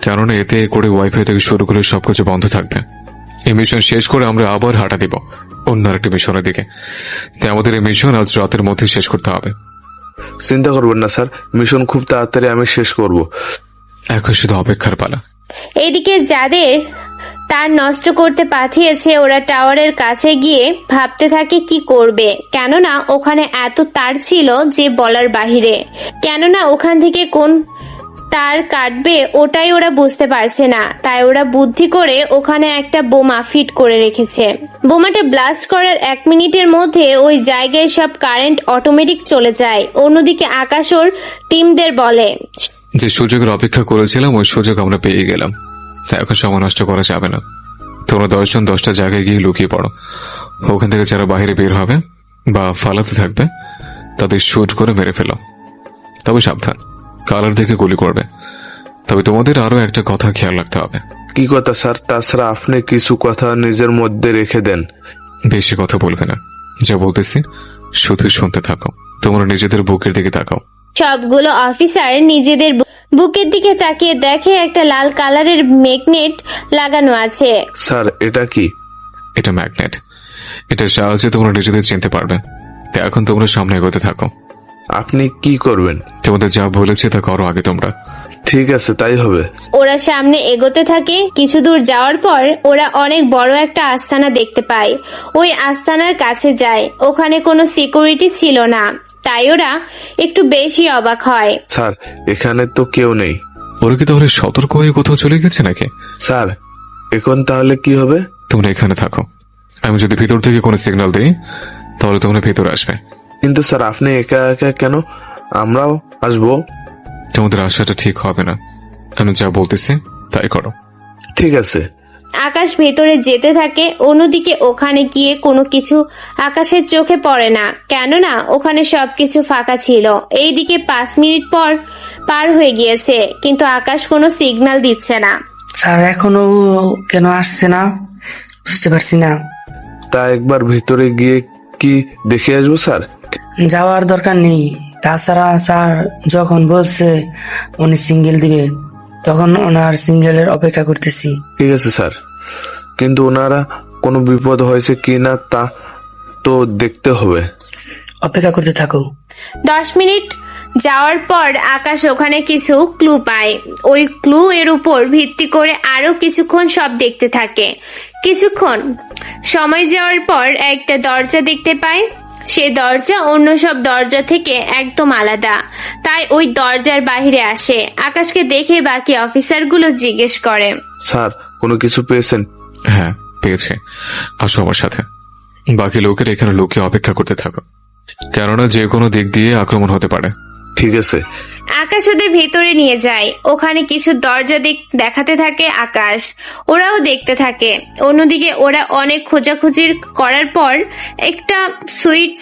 কেননা এতে করে ওয়াইফাই থেকে শুরু করে সবকিছু বন্ধ থাকবে। এই মিশন শেষ করে আমরা আবার হাঁটা দিব অন্য আরেকটি মিশনের দিকে। তাই আমাদের এই মিশন আজ রাতের মধ্যে শেষ করতে হবে। চিন্তা করবেন না স্যার, মিশন খুব তাড়াতাড়ি আমি শেষ করব। এখন শুধু অপেক্ষার পালা। এইদিকে যাদের তার নষ্ট করতে পাঠিয়েছে ওরা টাওয়ারের কাছে গিয়ে ভাবতে থাকে কি করবে, কেননা ওখানে এত তার ছিল যে বলার বাহিরে। কেননা ওখান থেকে কোন তার কাটবে ওটাই ওরা বুঝতে পারছে না। তাই ওরা বুদ্ধি করে ওখানে একটা বোমা ফিট করে রেখেছে। বোমাটা ব্লাস্ট করার 1 মিনিটের মধ্যে ওই জায়গায় সব কারেন্ট অটোমেটিক চলে যায়। অন্যদিকে আকাশ ওর টিমদের বলে, যে সুযোগের অপেক্ষা করেছিলাম ওই সুযোগ আমরা পেয়ে গেলাম। তাই এখন সময় নষ্ট করা যাবে না। তোমরা 10 জন 10টা জায়গায় গিয়ে লুকিয়ে পড়ো। ওখান থেকে যারা বাইরে বের হবে বা ফালাতে থাকবে তাদের শুট করে মেরে ফেলো। তবে সাবধান, কালার দেখে গুলি করবে। তবে তোমাদের আরো একটা কথা খেয়াল রাখতে হবে। কি কথা স্যার? তাছাড়া আপনি কিছু কথা নিজের মধ্যে রেখে দেন। বেশি কথা বলবে না, যা বলতেছি শুধু শুনতে থাকো। তোমরা নিজেদের বুকের দিকে তাকাও। সবগুলো অফিসার নিজেদের বুকের দিকে তাকিয়ে দেখে একটা লাল কালারের ম্যাগনেট লাগানো আছে। স্যার এটা কি? এটা ম্যাগনেট। এটার সাহায্যে তোমরা নিজেদের চিনতে পারবে। তাই এখন তোমরা সামনে এগোতে থাকো। আপনি কি করবেন? তোমাদের যা বলেছে তা করো আগে তোমরা। ঠিক আছে, তাই হবে। ওরা সামনে এগোতে থাকে। কিছু দূর যাওয়ার পর ওরা অনেক বড় একটা আস্তানা দেখতে পায়। ওই আস্তানার কাছে যায়। ওখানে কোনো সিকিউরিটি ছিল না, তাই ওরা একটু বেশি অবাক হয়। স্যার এখানে তো কেউ নেই। ওরা কি তাহলে সতর্ক হয়ে কোথাও চলে গেছে নাকি? স্যার এখন তাহলে কি হবে? তোমরা এখানে থাকো। আমি যদি ভিতর থেকে কোনো সিগন্যাল দিই তাহলে তোমরা ভেতরে আসবে। কিন্তু স্যার আপনি একা একা কেন? আমরাও আসবো। তোমাদের আসাটা ঠিক হবে না। আমি যা বলতেছি তাই করো। ঠিক আছে। আকাশ ভেতরে যেতে থাকে। অন্যদিকে ওখানে গিয়ে কোনো কিছু আকাশের চোখে পড়ে না, কেননা ওখানে সবকিছু ফাঁকা ছিল। এইদিকে 5 মিনিট পর পার হয়ে গিয়েছে, কিন্তু আকাশ কোনো সিগন্যাল দিচ্ছে না। স্যার এখনো কেন আসছে না বুঝতে পারছি না। তা একবার ভিতরে গিয়ে কি দেখে আসবো স্যার? যাওয়ার দরকার নেই। তাছাড়া স্যার যখন বলছে উনি সিঙ্গেল দিবে তখন ওনার সিঙ্গেলের অপেক্ষা করতেছি। ঠিক আছে স্যার, কিন্তু ওনারা কোনো বিপদ হয়েছে কি না তা তো দেখতে হবে। অপেক্ষা করতে থাকো। 10 মিনিট যাওয়ার পর আকাশ ওখানে কিছু ক্লু পায়। ওই ক্লু এর উপর ভিত্তি করে আরো কিছুক্ষণ সব দেখতে থাকে। কিছুক্ষণ সময় যাওয়ার পর একটা দরজা দেখতে পায়। সে দরজা অন্য সব দরজা থেকে একদম আলাদা। তাই ওই দরজার বাইরে আসে। আকাশকে দেখে বাকি অফিসারগুলো জিজ্ঞেস করে, স্যার কোনো কিছু পেয়েছেন? হ্যাঁ পেয়েছে, আসো আমার সাথে। বাকি লোকের এখানে লুকিয়ে অপেক্ষা করতে থাকো, কেননা যে কোনো দিক দিয়ে আক্রমণ হতে পারে। ঠিক আছে। আকাশ ওদের ভেতরে নিয়ে যায়। ওখানে কিছু দরজা দেখাতে থাকে আকাশ। ওরাও দেখতে থাকে। অন্যদিকে ওরা অনেক খোঁজাখুঁজির করার পর একটা সুইচ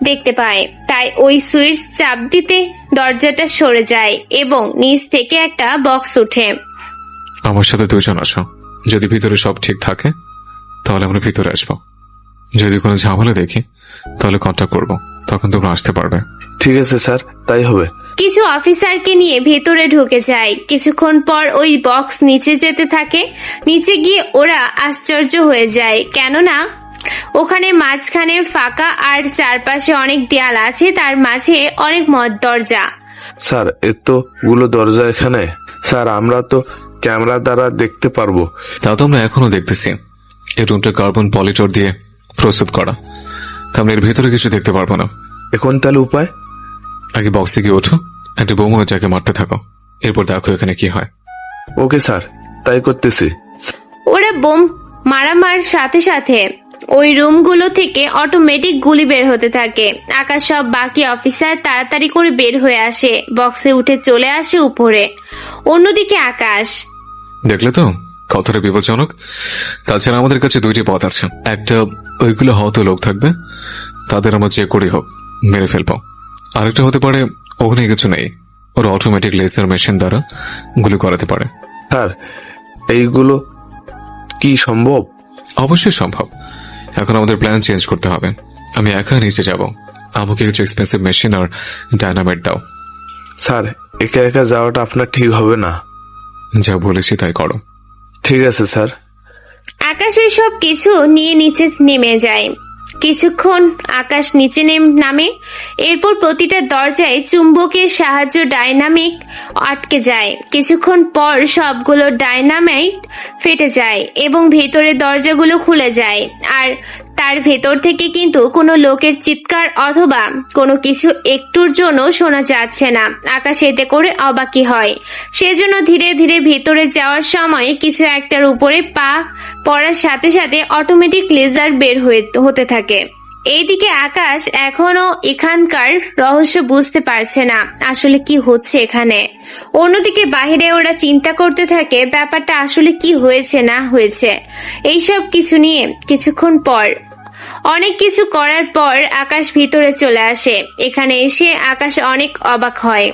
দেখতে পায়। তাই ওই সুইচ চাপ দিতে দরজাটা সরে যায় এবং নিচ থেকে একটা বক্স ওঠে। আমার সাথে 2 জন আসো। যদি ভিতরে সব ঠিক থাকে তাহলে আমরা ভিতরে আসবো। যদি কোনো ঝামেলা দেখি তাহলে কন্ট্যাক্ট করবো, তখন তোমরা আসতে পারবে। ঠিক আছে স্যার, তাই হবে। কিছু অফিসারকে নিয়ে ভেতরে ঢুকে যায়। কিছুক্ষণ পর ওই বক্স নিচে যেতে থাকে। নিচে গিয়ে ওরা আশ্চর্য হয়ে যায়, কেননা ওখানে মাঝখানে ফাঁকা আর চারপাশে অনেক দেয়াল আছে, তার মাঝে অনেক দরজা। স্যার এতগুলো দরজা এখানে? স্যার আমরা তো ক্যামেরা দ্বারা দেখতে পারবো। তা তো আমরা এখনো দেখতেছি। এই রুমটা কার্বন পলিটর দিয়ে প্রস্তুত করা, তাহলে এর ভেতরে কিছু দেখতে পারবো না। এখন তাহলে উপায়? আগে বক্সে গিয়ে ওঠো, একটা বোমা যাকে মারতে থাকো, এরপর দেখো এখানে কি হয়। ওকে স্যার, তাই করতেছি। ওরা বোম মারামার সাথে সাথে ওই রুমগুলো থেকে অটোমেটিক গুলি বের হতে থাকে। আকাশ সব বাকি অফিসার তাড়াতাড়ি করে বের হয়ে আসে, বক্সে উঠে চলে আসে উপরে। অন্যদিকে আকাশ, দেখলে তো কতটা বিপজ্জনক। তাছাড়া আমাদের কাছে 2টি পথ আছে। একটা, ওইগুলো হয়তো লোক থাকবে, তাদের আমরা যে করেই হোক মেরে ফেলবো। আরেকটা হতে পারে ওখানে কিছু নেই, ওরা অটোমেটিক লেজার মেশিন দ্বারা গুলি করাতে পারে। স্যার এইগুলো কি সম্ভব? অবশ্যই সম্ভব। এখন আমাদের প্ল্যান চেঞ্জ করতে হবে। আমি একা নিচে যাব, আমাকে কিছু এক্সপেন্সিভ মেশিন আর ডায়নামাইট দাও। স্যার, একা একা যাওয়াটা আপনার ঠিক হবে না। যা বলেছি তাই করো। ঠিক আছে স্যার। আকাশ ওই সব কিছু নিয়ে নিচে নেমে যায়। কিছুক্ষণ আকাশ নিচে নামে। এরপর প্রতিটা দরজায় চুম্বকের সাহায্য ডাইনামিক আটকে যায়। কিছুক্ষণ পর সবগুলো ডাইনামাইট ফেটে যায় এবং ভেতরের দরজাগুলো খুলে যায়। আর তার ভেতর থেকে কিন্তু কোনো লোকের চিৎকার অথবা কোনো কিছু একটুর জন্য শোনা যাচ্ছে না। আকাশ এতে করে অবাকই হয়। সেজন্য ধীরে ধীরে ভেতরে যাওয়ার সময় কিছু একটার উপরে পা পড়ার সাথে সাথে অটোমেটিক লেজার বের হতে থাকে। এইদিকে আকাশ এখনো এখানকার রহস্য বুঝতে পারছে না আসলে কি হচ্ছে এখানে। অন্যদিকে বাহিরে ওরা চিন্তা করতে থাকে ব্যাপারটা আসলে কি হয়েছে না হয়েছে এইসব কিছু নিয়ে। কিছুক্ষণ পর অনেক কিছু করার পর আকাশ ভিতরে চলে আসে। এখানে এসে আকাশ অনেক অবাক হয়,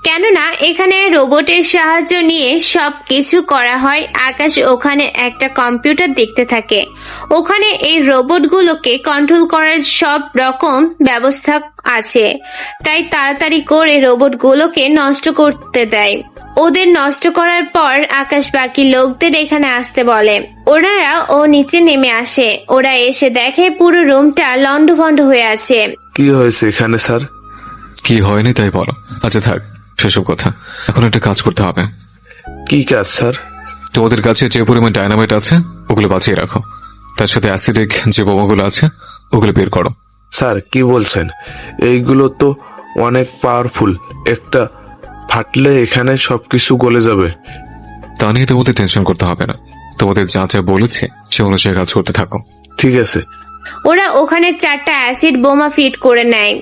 কেননা এখানে রোবটের সাহায্য নিয়ে সব কিছু করা হয়। আকাশ ওখানে একটা কম্পিউটার দেখতে থাকে। ওখানে এই রোবটগুলোকে কন্ট্রোল করার সব রকম ব্যবস্থা আছে, তাই তাড়াতাড়ি করে রোবটগুলোকে নষ্ট করতে দেয়। ওদের নষ্ট করার পর আকাশ বাকি লোকদের এখানে আসতে বলে। ওনারা নিচে নেমে আসে। ওরা এসে দেখে পুরো রুমটা লন্ডভন্ড হয়ে আছে। কি হয়েছে এখানে স্যার? কি হয়নি তাই বলো। আচ্ছা থাক সেসব কথা, এখন একটা কাজ করতে হবে। কি কাজ স্যার? তোমাদের কাছে যে পরিমাণ ডায়নামাইট আছে ওগুলো বাঁচিয়ে রাখো, তার সাথে অ্যাসিডিক যে বোমাগুলো আছে ওগুলো বের করো। স্যার কি বলছেন? এইগুলো তো অনেক পাওয়ারফুল, একটা ফাটলে এখানে সবকিছু গলে যাবে। তা নিয়ে তোমাদের টেনশন করতে হবে না, তোমাদের যা যা বলেছে সে অনুযায়ী কাজ করতে থাকো। ঠিক আছে। ওরা ওখানে 4টা অ্যাসিড বোমা ফিট করে নেয়।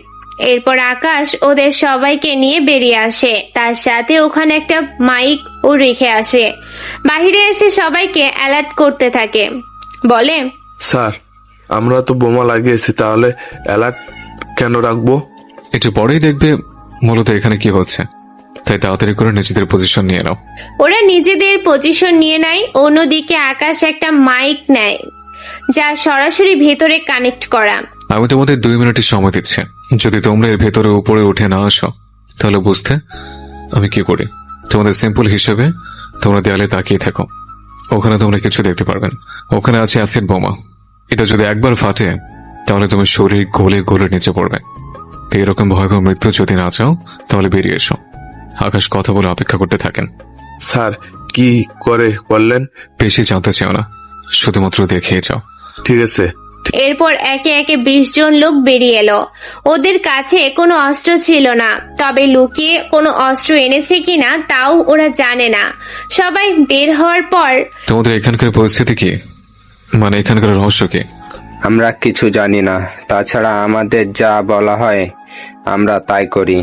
এরপর আকাশ ওদের সবাইকে নিয়ে বেরিয়ে আসে। তার সাথে ওখানে একটা মাইক ও রেখে আসে। বাহিরে এসে সবাইকে অ্যালার্ট করতে থাকে। বলে, স্যার আমরা তো বোমা লাগিয়েছি, তাহলে অ্যালার্ট কেন রাখবো? একটু পরেই দেখবে মূলত এখানে কি হচ্ছে, তাই তাড়াতাড়ি করে নিজেদের পজিশন নিয়ে নাও। ওরা নিজেদের পজিশন নিয়ে নেয়। অন্যদিকে আকাশ একটা মাইক নেয় যা সরাসরি ভেতরে কানেক্ট করা। আমি তোমাদের 2 মিনিটের সময় দিচ্ছি। যদি তোমরা এর ভেতরে উপরে উঠে না আসো তাহলে বুঝতে আমি কি করি। তোমাদের সিম্পল হিসেবে তোমরা দেয়ালে তাকিয়ে থাকো, ওখানে তোমরা কিছু দেখতে পারবেন। ওখানে আছে অ্যাসিড বোমা। এটা যদি একবার ফাটে তাহলে তোমার শরীর গলে গলে নিচে পড়বে। এরকম ভয়াবহ মৃত্যু যদি না চাও তাহলে বেরিয়ে এসো। আকাশ কথা বলে অপেক্ষা করতে থাকেন। স্যার কি করে করলেন? বেশি জানতে চাও না, শুধুমাত্র দেখিয়ে যাও। ঠিক আছে। এরপর একে একে 20 জন লোক বেরিয়ে এলো। ওদের কাছে কোনো অস্ত্র ছিল না, তবে লুকিয়ে কোনো অস্ত্র এনেছে কিনা তাও ওরা জানে না। সবাই বের হওয়ার পর তোমাদের এখানকার পরিস্থিতি কি, মানে এখানকার রহস্য কি? আমরা কিছু জানি না, তাছাড়া আমাদের যা বলা হয় আমরা তাই করি।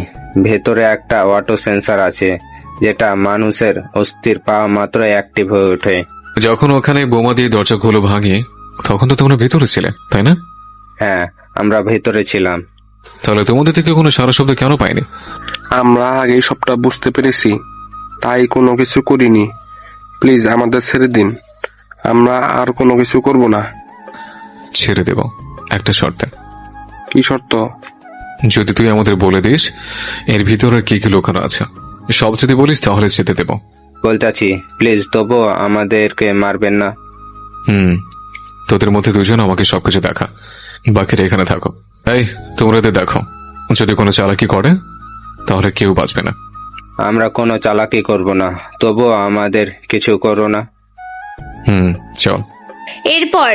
ভেতরে একটা অটো সেন্সর আছে যেটা মানুষের অস্থির পাওয়া মাত্র অ্যাক্টিভ হয়ে ওঠে। যখন ওখানে বোমা দিয়ে দরজাগুলো ভাঙে তখন তো তোমরা ভেতরে ছিলে, তাই না? হ্যাঁ, আমরা ভেতরে ছিলাম। তাহলে তোমাদের থেকে কোনো সারা শব্দ কেন পাইনি? আমরা আগেই সবটা বুঝতে পেরেছি, তাই কোনো কিছু করিনি। প্লিজ আমাদের ছেড়ে দিন, আমরা আর কোনো কিছু করব না। ছেড়ে দেব একটা শর্তে। কি শর্ত? যদি তুই আমাদের বলে দিস এর ভিতরে কি কি লুকানো আছে, সব যদি বলিস তাহলে যেতে দেব। বলতেছি প্লিজ, তবুও আমাদেরকে মারবেন না। তোদের মধ্যে 2 জন আমাকে সবকিছু দেখা, বাকিরা এখানে থাকো। এই তোমরা এদের দেখো, যদি কোনো চালাকি করে তাহলে কেউ বাঁচবে না। আমরা কোনো চালাকি করব না, তবুও আমাদের কিছু করো না। চল। এরপর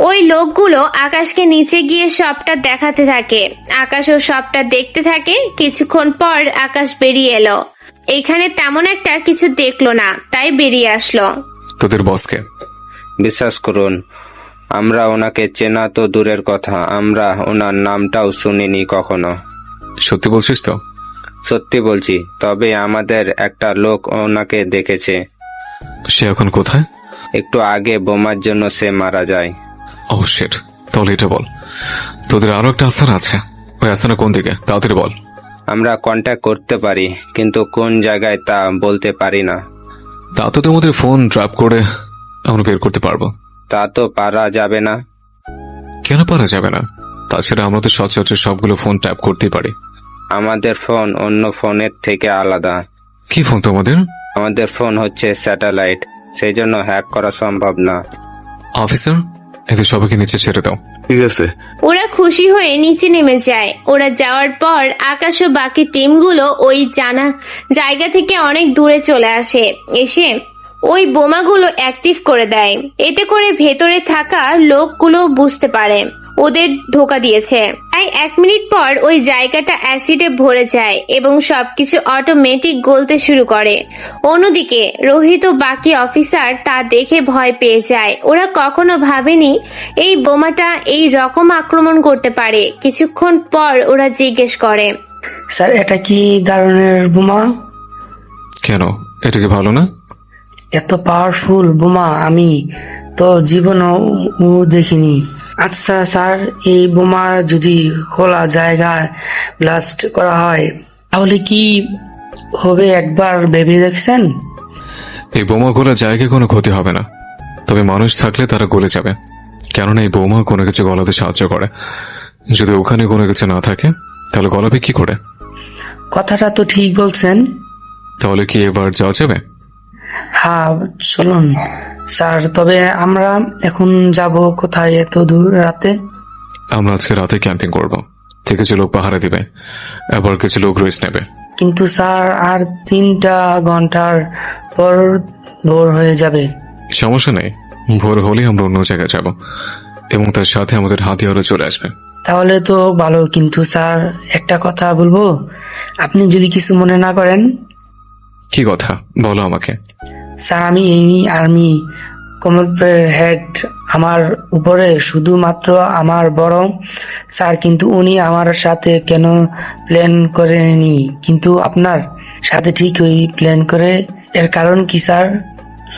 ওই লোকগুলো আকাশকে নিচে গিয়ে সবটা দেখাতে থাকে। আকাশও সবটা দেখতে থাকে। কিছুক্ষণ পর আকাশ বেরিয়ে এলো। এখানে তেমন একটা কিছু দেখলো না, তাই বেরিয়ে আসলো। তোদের বসকে বিশ্বাস করুন, আমরা ওনাকে চেনা তো দূরের কথা, আমরা ওনার নামটাও শুনিনি কখনো। সত্যি বলছিস তো? সত্যি বলছি, তবে আমাদের একটা লোক ওনাকে দেখেছে। সে এখন কোথায়? একটু আগে বোমার জন্য সে মারা যায়। ও শিট, তাহলে এটা বল, তোদের আরো একটা আস্তানা আছে, ওই আস্তানা কোন দিকে তাড়াতাড়ি বল। আমরা কন্ট্যাক্ট করতে পারি, কিন্তু কোন জায়গায় তা বলতে পারি না। তা তো তোমাদের ফোন ট্র্যাপ করে আমরা বের করতে পারবো। তা তো পারা যাবে না। কেন পারা যাবে না? তাছাড়া আমরা তো সচরাচর সবগুলো ফোন ট্যাপ করতেই পারি। আমাদের ফোন অন্য ফোনের থেকে আলাদা। কি ফোন তোমাদের? আমাদের ফোন হচ্ছে স্যাটেলাইট, সেই জন্য হ্যাক করা সম্ভব না। অফিসার, এদের সবাইকে নিচে ছেড়ে দাও। ঠিক আছে। ওরা খুশি হয়ে নিচে নেমে যায়। ওরা যাওয়ার পর আকাশ ও বাকি টিমগুলো ওই জায়গা থেকে অনেক দূরে চলে আসে। এসে ওই বোমাগুলো অ্যাক্টিভ করে দেয়। এতে করে ভেতরে থাকা লোকগুলো বুঝতে পারে ওদের ধোকা দিয়েছে। তাই 1 মিনিট পর ওই জায়গাটা অ্যাসিডে ভরে যায় এবং সবকিছু অটোমেটিক গলতে শুরু করে। অন্যদিকে রোহিত ও বাকি অফিসার তা দেখে ভয় পেয়ে যায়। ওরা কখনো ভাবেনি এই বোমাটা এই রকম আক্রমণ করতে পারে। কিছুক্ষণ পর ওরা জিজ্ঞেস করে, স্যার এটা কি ধরনের বোমা? কেন, এটা কি ভালো না? এত পাওয়ারফুল বোমা আমি তো জীবনেও দেখিনি। আচ্ছা স্যার, এই বোমা যদি খোলা জায়গায় ব্লাস্ট করা হয় তাহলে কি হবে একবার ভেবে দেখছেন? এই বোমা গোলা জায়গায় কোনো ক্ষতি হবে না, তবে মানুষ থাকলে তারা গলে যাবে। কেননা এই বোমা কোনো কিছু গলাতে সাহায্য করে। যদি ওখানে কোনো কিছু না থাকে তাহলে গলাবে কি করে? কথাটা তো ঠিক বলছেন। তাহলে কি এবার যাওয়া যাবে? হ্যাঁ চলুন স্যার, তবে আমরা এখন যাব কোথায় এত দূর রাতে? আমরা আজকে রাতে ক্যাম্পিং করব। কিছু লোক পাহারা দিবে, আবার কিছু লোক রেস্ট নেবে। কিন্তু স্যার আর 3টা ঘন্টার পর ভোর হয়ে যাবে। সমস্যা নেই, ভোর হলে আমরা অন্য জায়গায় যাব এবং তার সাথে আমাদের হাতিয়ারও চলে আসবে। তাহলে তো ভালো, কিন্তু স্যার একটা কথা বলবো, আপনি যদি কিছু মনে না করেন। কি কথা বলো আমাকে। স্যার আমি এই আর্মি কমান্ডের হেড, আমার উপরে শুধুমাত্র আমার বড় স্যার, কিন্তু উনি আমার সাথে কেন প্ল্যান করেনি, কিন্তু আপনার সাথে ঠিক ওই প্ল্যান করে। এর কারণ কি স্যার?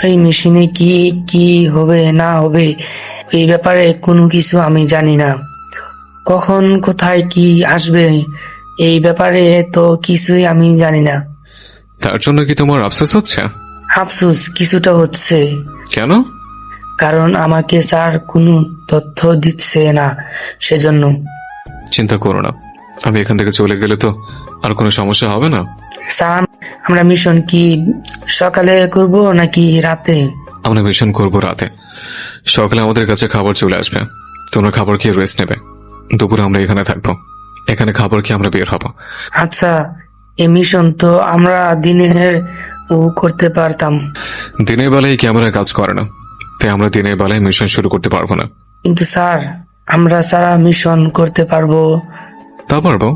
ওই মেশিনে কি কি হবে না হবে এই ব্যাপারে কোনো কিছু আমি জানি না। কখন কোথায় কি আসবে এই ব্যাপারে তো কিছুই আমি জানি না। তার জন্য কি তোমার আফসোস হচ্ছে? আফসোস কিছুটা হচ্ছে। কেন? কারণ আমাকে স্যার কোনো তথ্য দিচ্ছে না, সেজন্য। চিন্তা করো না, আমি এখান থেকে চলে গেলে তো আর কোনো সমস্যা হবে না। স্যার আমরা মিশন কি সকালে করব নাকি রাতে? আমরা মিশন করব রাতে। সকালে আমাদের কাছে খাবার চলে আসবে, তোমরা খাবার খেয়ে রেস্ট নেবে। দুপুরে আমরা এখানে থাকবো, এখানে খাবার খেয়ে আমরা বের হব। আচ্ছা, এই মিশন তো আমরা দিনের করতে পারতাম। দিনের বেলায় ক্যামেরা কাজ করে না, তাই আমরা দিনের বেলায় মিশন শুরু করতে পারবো না। কিন্তু স্যার আমরা সারা মিশন করতে পারবো। তা পারবো,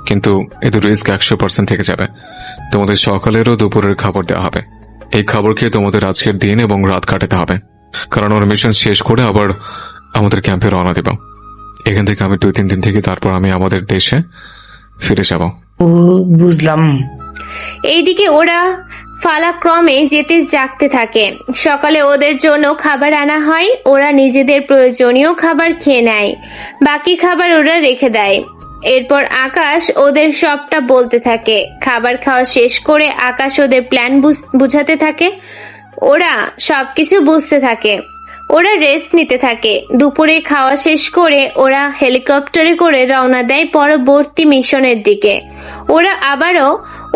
কিন্তু এতে রিস্ক 100% থেকে যাবে। তোমাদের সকালেরও দুপুরের খাবার দেওয়া হবে। এই খাবার খেয়ে তোমাদের আজকের দিন এবং রাত কাটাতে হবে, কারণ ওর মিশন শেষ করে আবার আমাদের ক্যাম্পে রওনা দেব। এখান থেকে আমি 2-3 দিন থেকে তারপর আমি আমাদের দেশে ফিরে যাব। ও বুঝলাম। এইদিকে ওরা পালাক্রমে যেতে জাগতে থাকে। সকালে ওদের জন্য খাবার আনা হয়। ওরা নিজেদের প্রয়োজনীয় খাবার খেয়ে নেয়, বাকি খাবার ওরা রেখে দেয়। এরপর আকাশ ওদের সবটা বলতে থাকে। খাবার খাওয়া শেষ করে আকাশ ওদের প্ল্যান বুঝাতে থাকে। ওরা সবকিছু বুঝতে থাকে। ওরা রেস্ট নিতে থাকে। দুপুরে খাওয়া শেষ করে ওরা হেলিকপ্টারে করে রওনা দেয় পরবর্তী মিশনের দিকে। ওরা আবারও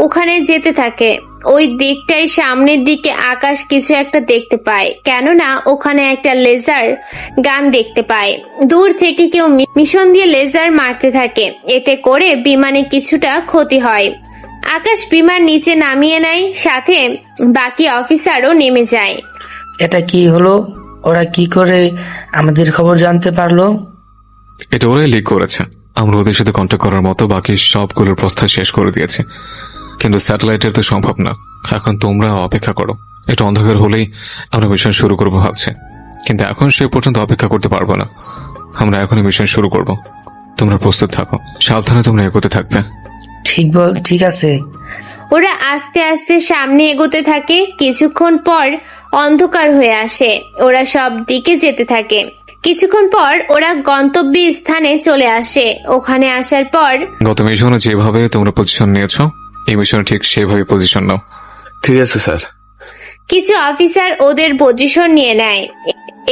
ওখানে যেতে থাকে। ওই দিকটাই সামনের দিকে আকাশ কিছু একটা দেখতে পায়, কেননা ওখানে একটা লেজার গান দেখতে পায়। দূর থেকে কেউ মিশন দিয়ে লেজার মারতে থাকে। এতে করে বিমানে কিছুটা ক্ষতি হয়। আকাশ বিমান নিচে নামিয়ে নেয়, সাথে বাকি অফিসারও নেমে যায়। এটা কি হলো? ওরা কি করে আমাদের খবর জানতে পারলো? এটা ওরাই লিক করেছে। আমরা ওদের সাথে কন্ট্যাক্ট করার মতো বাকি সবগুলোর প্রস্তাব শেষ করে দিয়েছে, কিন্তু স্যাটেলাইটের তো সম্ভব না। এখন তোমরা অপেক্ষা করো, এটা অন্ধকার হলেই আমরা মিশন শুরু করবো ভাবছে, কিন্তু এখন সে পর্যন্ত অপেক্ষা করতে পারবো না। আমরা এখনই মিশন শুরু করব। তোমরা প্রস্তুত থাকো, সাবধানে তোমরা এগোতে থাকবে। ঠিক আছে। ওরা আস্তে আস্তে সামনে এগোতে থাকে। কিছুক্ষণ পর অন্ধকার হয়ে আসে। ওরা সব দিকে যেতে থাকে। কিছুক্ষণ পর ওরা গন্তব্য স্থানে চলে আসে। ওখানে আসার পর গত মিশনে যেভাবে তোমরা পজিশন নিয়েছো, এই মিশনে ঠিক সেভাবে পজিশন নাও। ঠিক আছে স্যার। কিছু অফিসার ওদের পজিশন নিয়ে নেয়।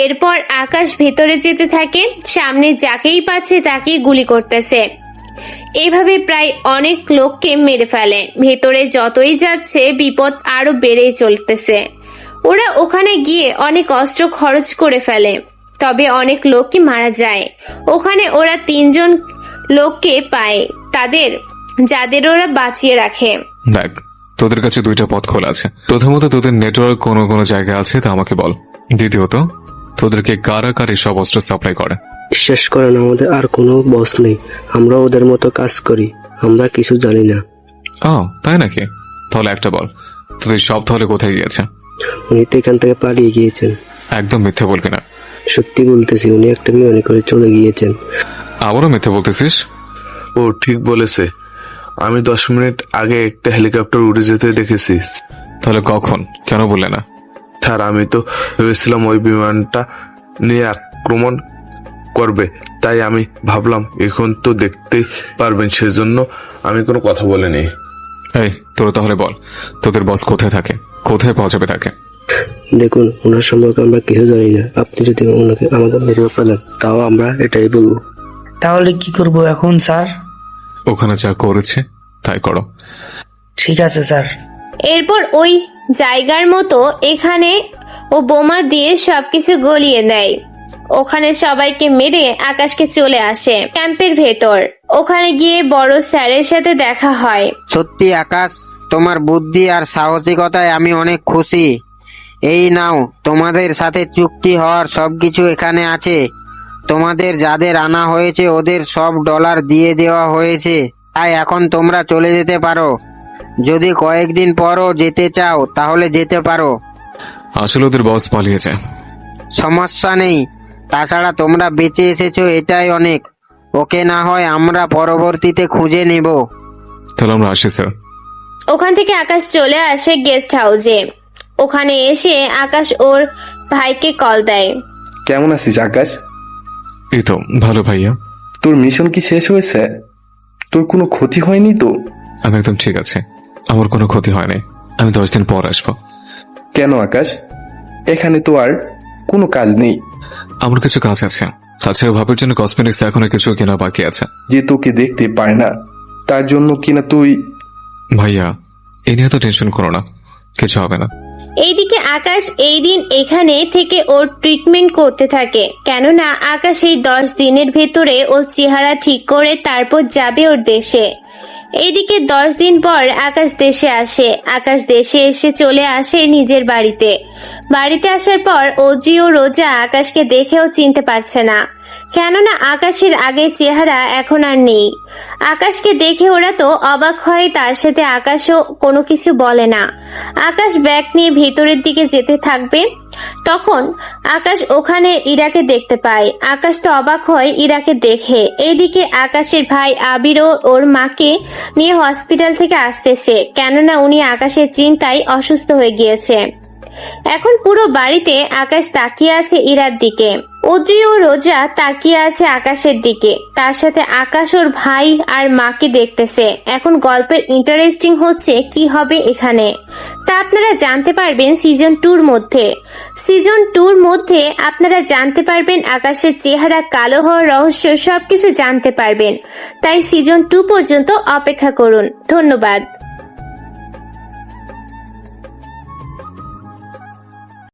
এরপর আকাশ ভেতরে যেতে থাকে, সামনে যাকেই পাচ্ছে তাকেই গুলি করতেছে। এভাবে প্রায় অনেক লোককে মেরে ফেলে। ভেতরে যতই যাচ্ছে বিপদ আরো বেড়েই চলতেছে। ওরা ওখানে গিয়ে অনেক অস্ত্র খরচ করে ফেলে, তবে অনেক লোকই মারা যায়। ওখানে ওরা 3 জন লোককে পায়, যাদের ওরা বাঁচিয়ে রাখে। দেখ, তোদের কাছে 2টা পথ খোলা আছে। প্রথমত, তোদের নেটওয়ার্ক কোনো কোনো জায়গায় আছে তা আমাকে বল। দ্বিতীয়ত, তোদেরকে কারা এসব অস্ত্র সাপ্লাই করে। বিশ্বাস করেন, আমাদের আর কোনো বস নেই। আমরা ওদের মতো কাজ করি, আমরা কিছু জানি না। তাই নাকি? তাহলে একটা বল, তোদের সব তাহলে কোথায় গিয়েছে? উনি তো এখান থেকে পালিয়ে গিয়েছেন। একদম মিথ্যে বলবি না। সত্যি বলতেছি, উনি একটা বিমানে করে চলে গিয়েছেন। আবারও মিথ্যে বলতেছিস? ও ঠিক বলেছে, আমি 10 মিনিট আগে একটা হেলিকপ্টার উড়ে যেতে দেখেছি। তাহলে কখন? কেন বললে না? স্যার, আমি তো ভেবেছিলাম ওই বিমানটা নিয়ে আক্রমণ করবে, তাই আমি ভাবলাম এখন তো দেখতেই পারবেন, সেজন্য আমি কোনো কথা বলিনি। এই, তোরা তাহলে বল, তোদের বস কোথায় থাকে, কোথায় পাওয়া যাবে তাকে? দেখুন, ওনার সম্পর্কে আমরা কিছু জানি না। আপনি যদি ওনাকে আমাদের মেরে ফেলেন তাও আমরা এটাই বলবো। তাহলে কি করব এখন স্যার? ওখানে যা করেছে তাই করো। ঠিক আছে স্যার। এরপর ওই জায়গার মতো এখানে ও বোমা দিয়ে সবকিছু গলিয়ে দেয়। ওখানে সবাইকে মেরে আকাশকে চলে আসে ক্যাম্পের ভেতর। ওখানে গিয়ে বড় স্যারের সাথে দেখা হয়। সত্যি আকাশ, তোমার বুদ্ধি আর সাহসিকতায় আমি অনেক খুশি। এই নাও, তোমাদের সাথে চুক্তি হওয়ার সবকিছু এখানে আছে। তোমাদের যাদের আনা হয়েছে ওদের সব ডলার দিয়ে দেওয়া হয়েছে, তাই এখন তোমরা চলে যেতে পারো। যদি কয়েকদিন পরও যেতে চাও তাহলে যেতে পারো। আসলে ওদের বস পালিয়েছে। সমস্যা নেই, তাছাড়া তোমরা বেঁচে এসেছো এটাই অনেক। ওকে না হয় আমরা পরবর্তীতে খুঁজে নেব। তাহলে আমরা আসি স্যার। ওখান থেকে আকাশ চলে আসে গেস্ট হাউসে। ওখানে এসে আকাশ ওর ভাইকে কল দেয়। কেমন আছিস আকাশ? এই তো ভালো ভাইয়া। তোর মিশন কি শেষ হয়েছে? তোর কোনো ক্ষতি হয়নি তো? আমি একদম ঠিক আছে, আমার কোনো ক্ষতি হয়নি। আমি 10 দিন পর আসবো। কেন আকাশ? এখানে তো আর কোনো কাজ নেই। আমার কিছু কাজ আছে, তাছাড়া ভাবের জন্য কসমেটিক্স এখনো কিছু কেনা বাকি আছে। যে তোকে দেখতে পারে না তার জন্য কিনা তুই? ভাইয়া, এ নিয়ে তো টেনশন করো না, কিছু হবে না। এইদিকে আকাশ এই দিন এখানে থেকে ওর ট্রিটমেন্ট করতে থাকে, কেননা আকাশ এই 10 দিনের ভেতরে ওর চেহারা ঠিক করে তারপর যাবে ওর দেশে। এইদিকে 10 দিন পর আকাশ দেশে আসে। আকাশ দেশে এসে চলে আসে নিজের বাড়িতে। বাড়িতে আসার পর অজি ও রোজা আকাশকে দেখেও চিনতে পারছে না, কেননা আকাশের আগের চেহারা এখন আর নেই। আকাশকে দেখে ওরা তো অবাক হয়, তার সাথে আকাশও কোনো কিছু বলে না। আকাশ ব্যাগ নিয়ে ভেতরের দিকে যেতে থাকবে, তখন আকাশ ওখানে ইরাকে দেখতে পায়। আকাশ তো অবাক হয় ইরাকে দেখে। এইদিকে আকাশের ভাই আবিরও ওর মাকে নিয়ে হসপিটাল থেকে আসতেছে, কেননা উনি আকাশের চিন্তায় অসুস্থ হয়ে গিয়েছে। এখন পুরো বাড়িতে আকাশ তাকিয়ে আছে ইরার দিকে। অদ্রি ও রোজা তাকিয়ে আছে আকাশের দিকে, তার সাথে আকাশ ওর ভাই আর মাকে দেখতেছে। এখন গল্পের ইন্টারেস্টিং হচ্ছে কি হবে এখানে, তা আপনারা জানতে পারবেন সিজন 2-র মধ্যে। সিজন 2-র মধ্যে আপনারা জানতে পারবেন আকাশের চেহারা কালো হওয়ার রহস্য, সবকিছু জানতে পারবেন। তাই সিজন 2 পর্যন্ত অপেক্ষা করুন। ধন্যবাদ।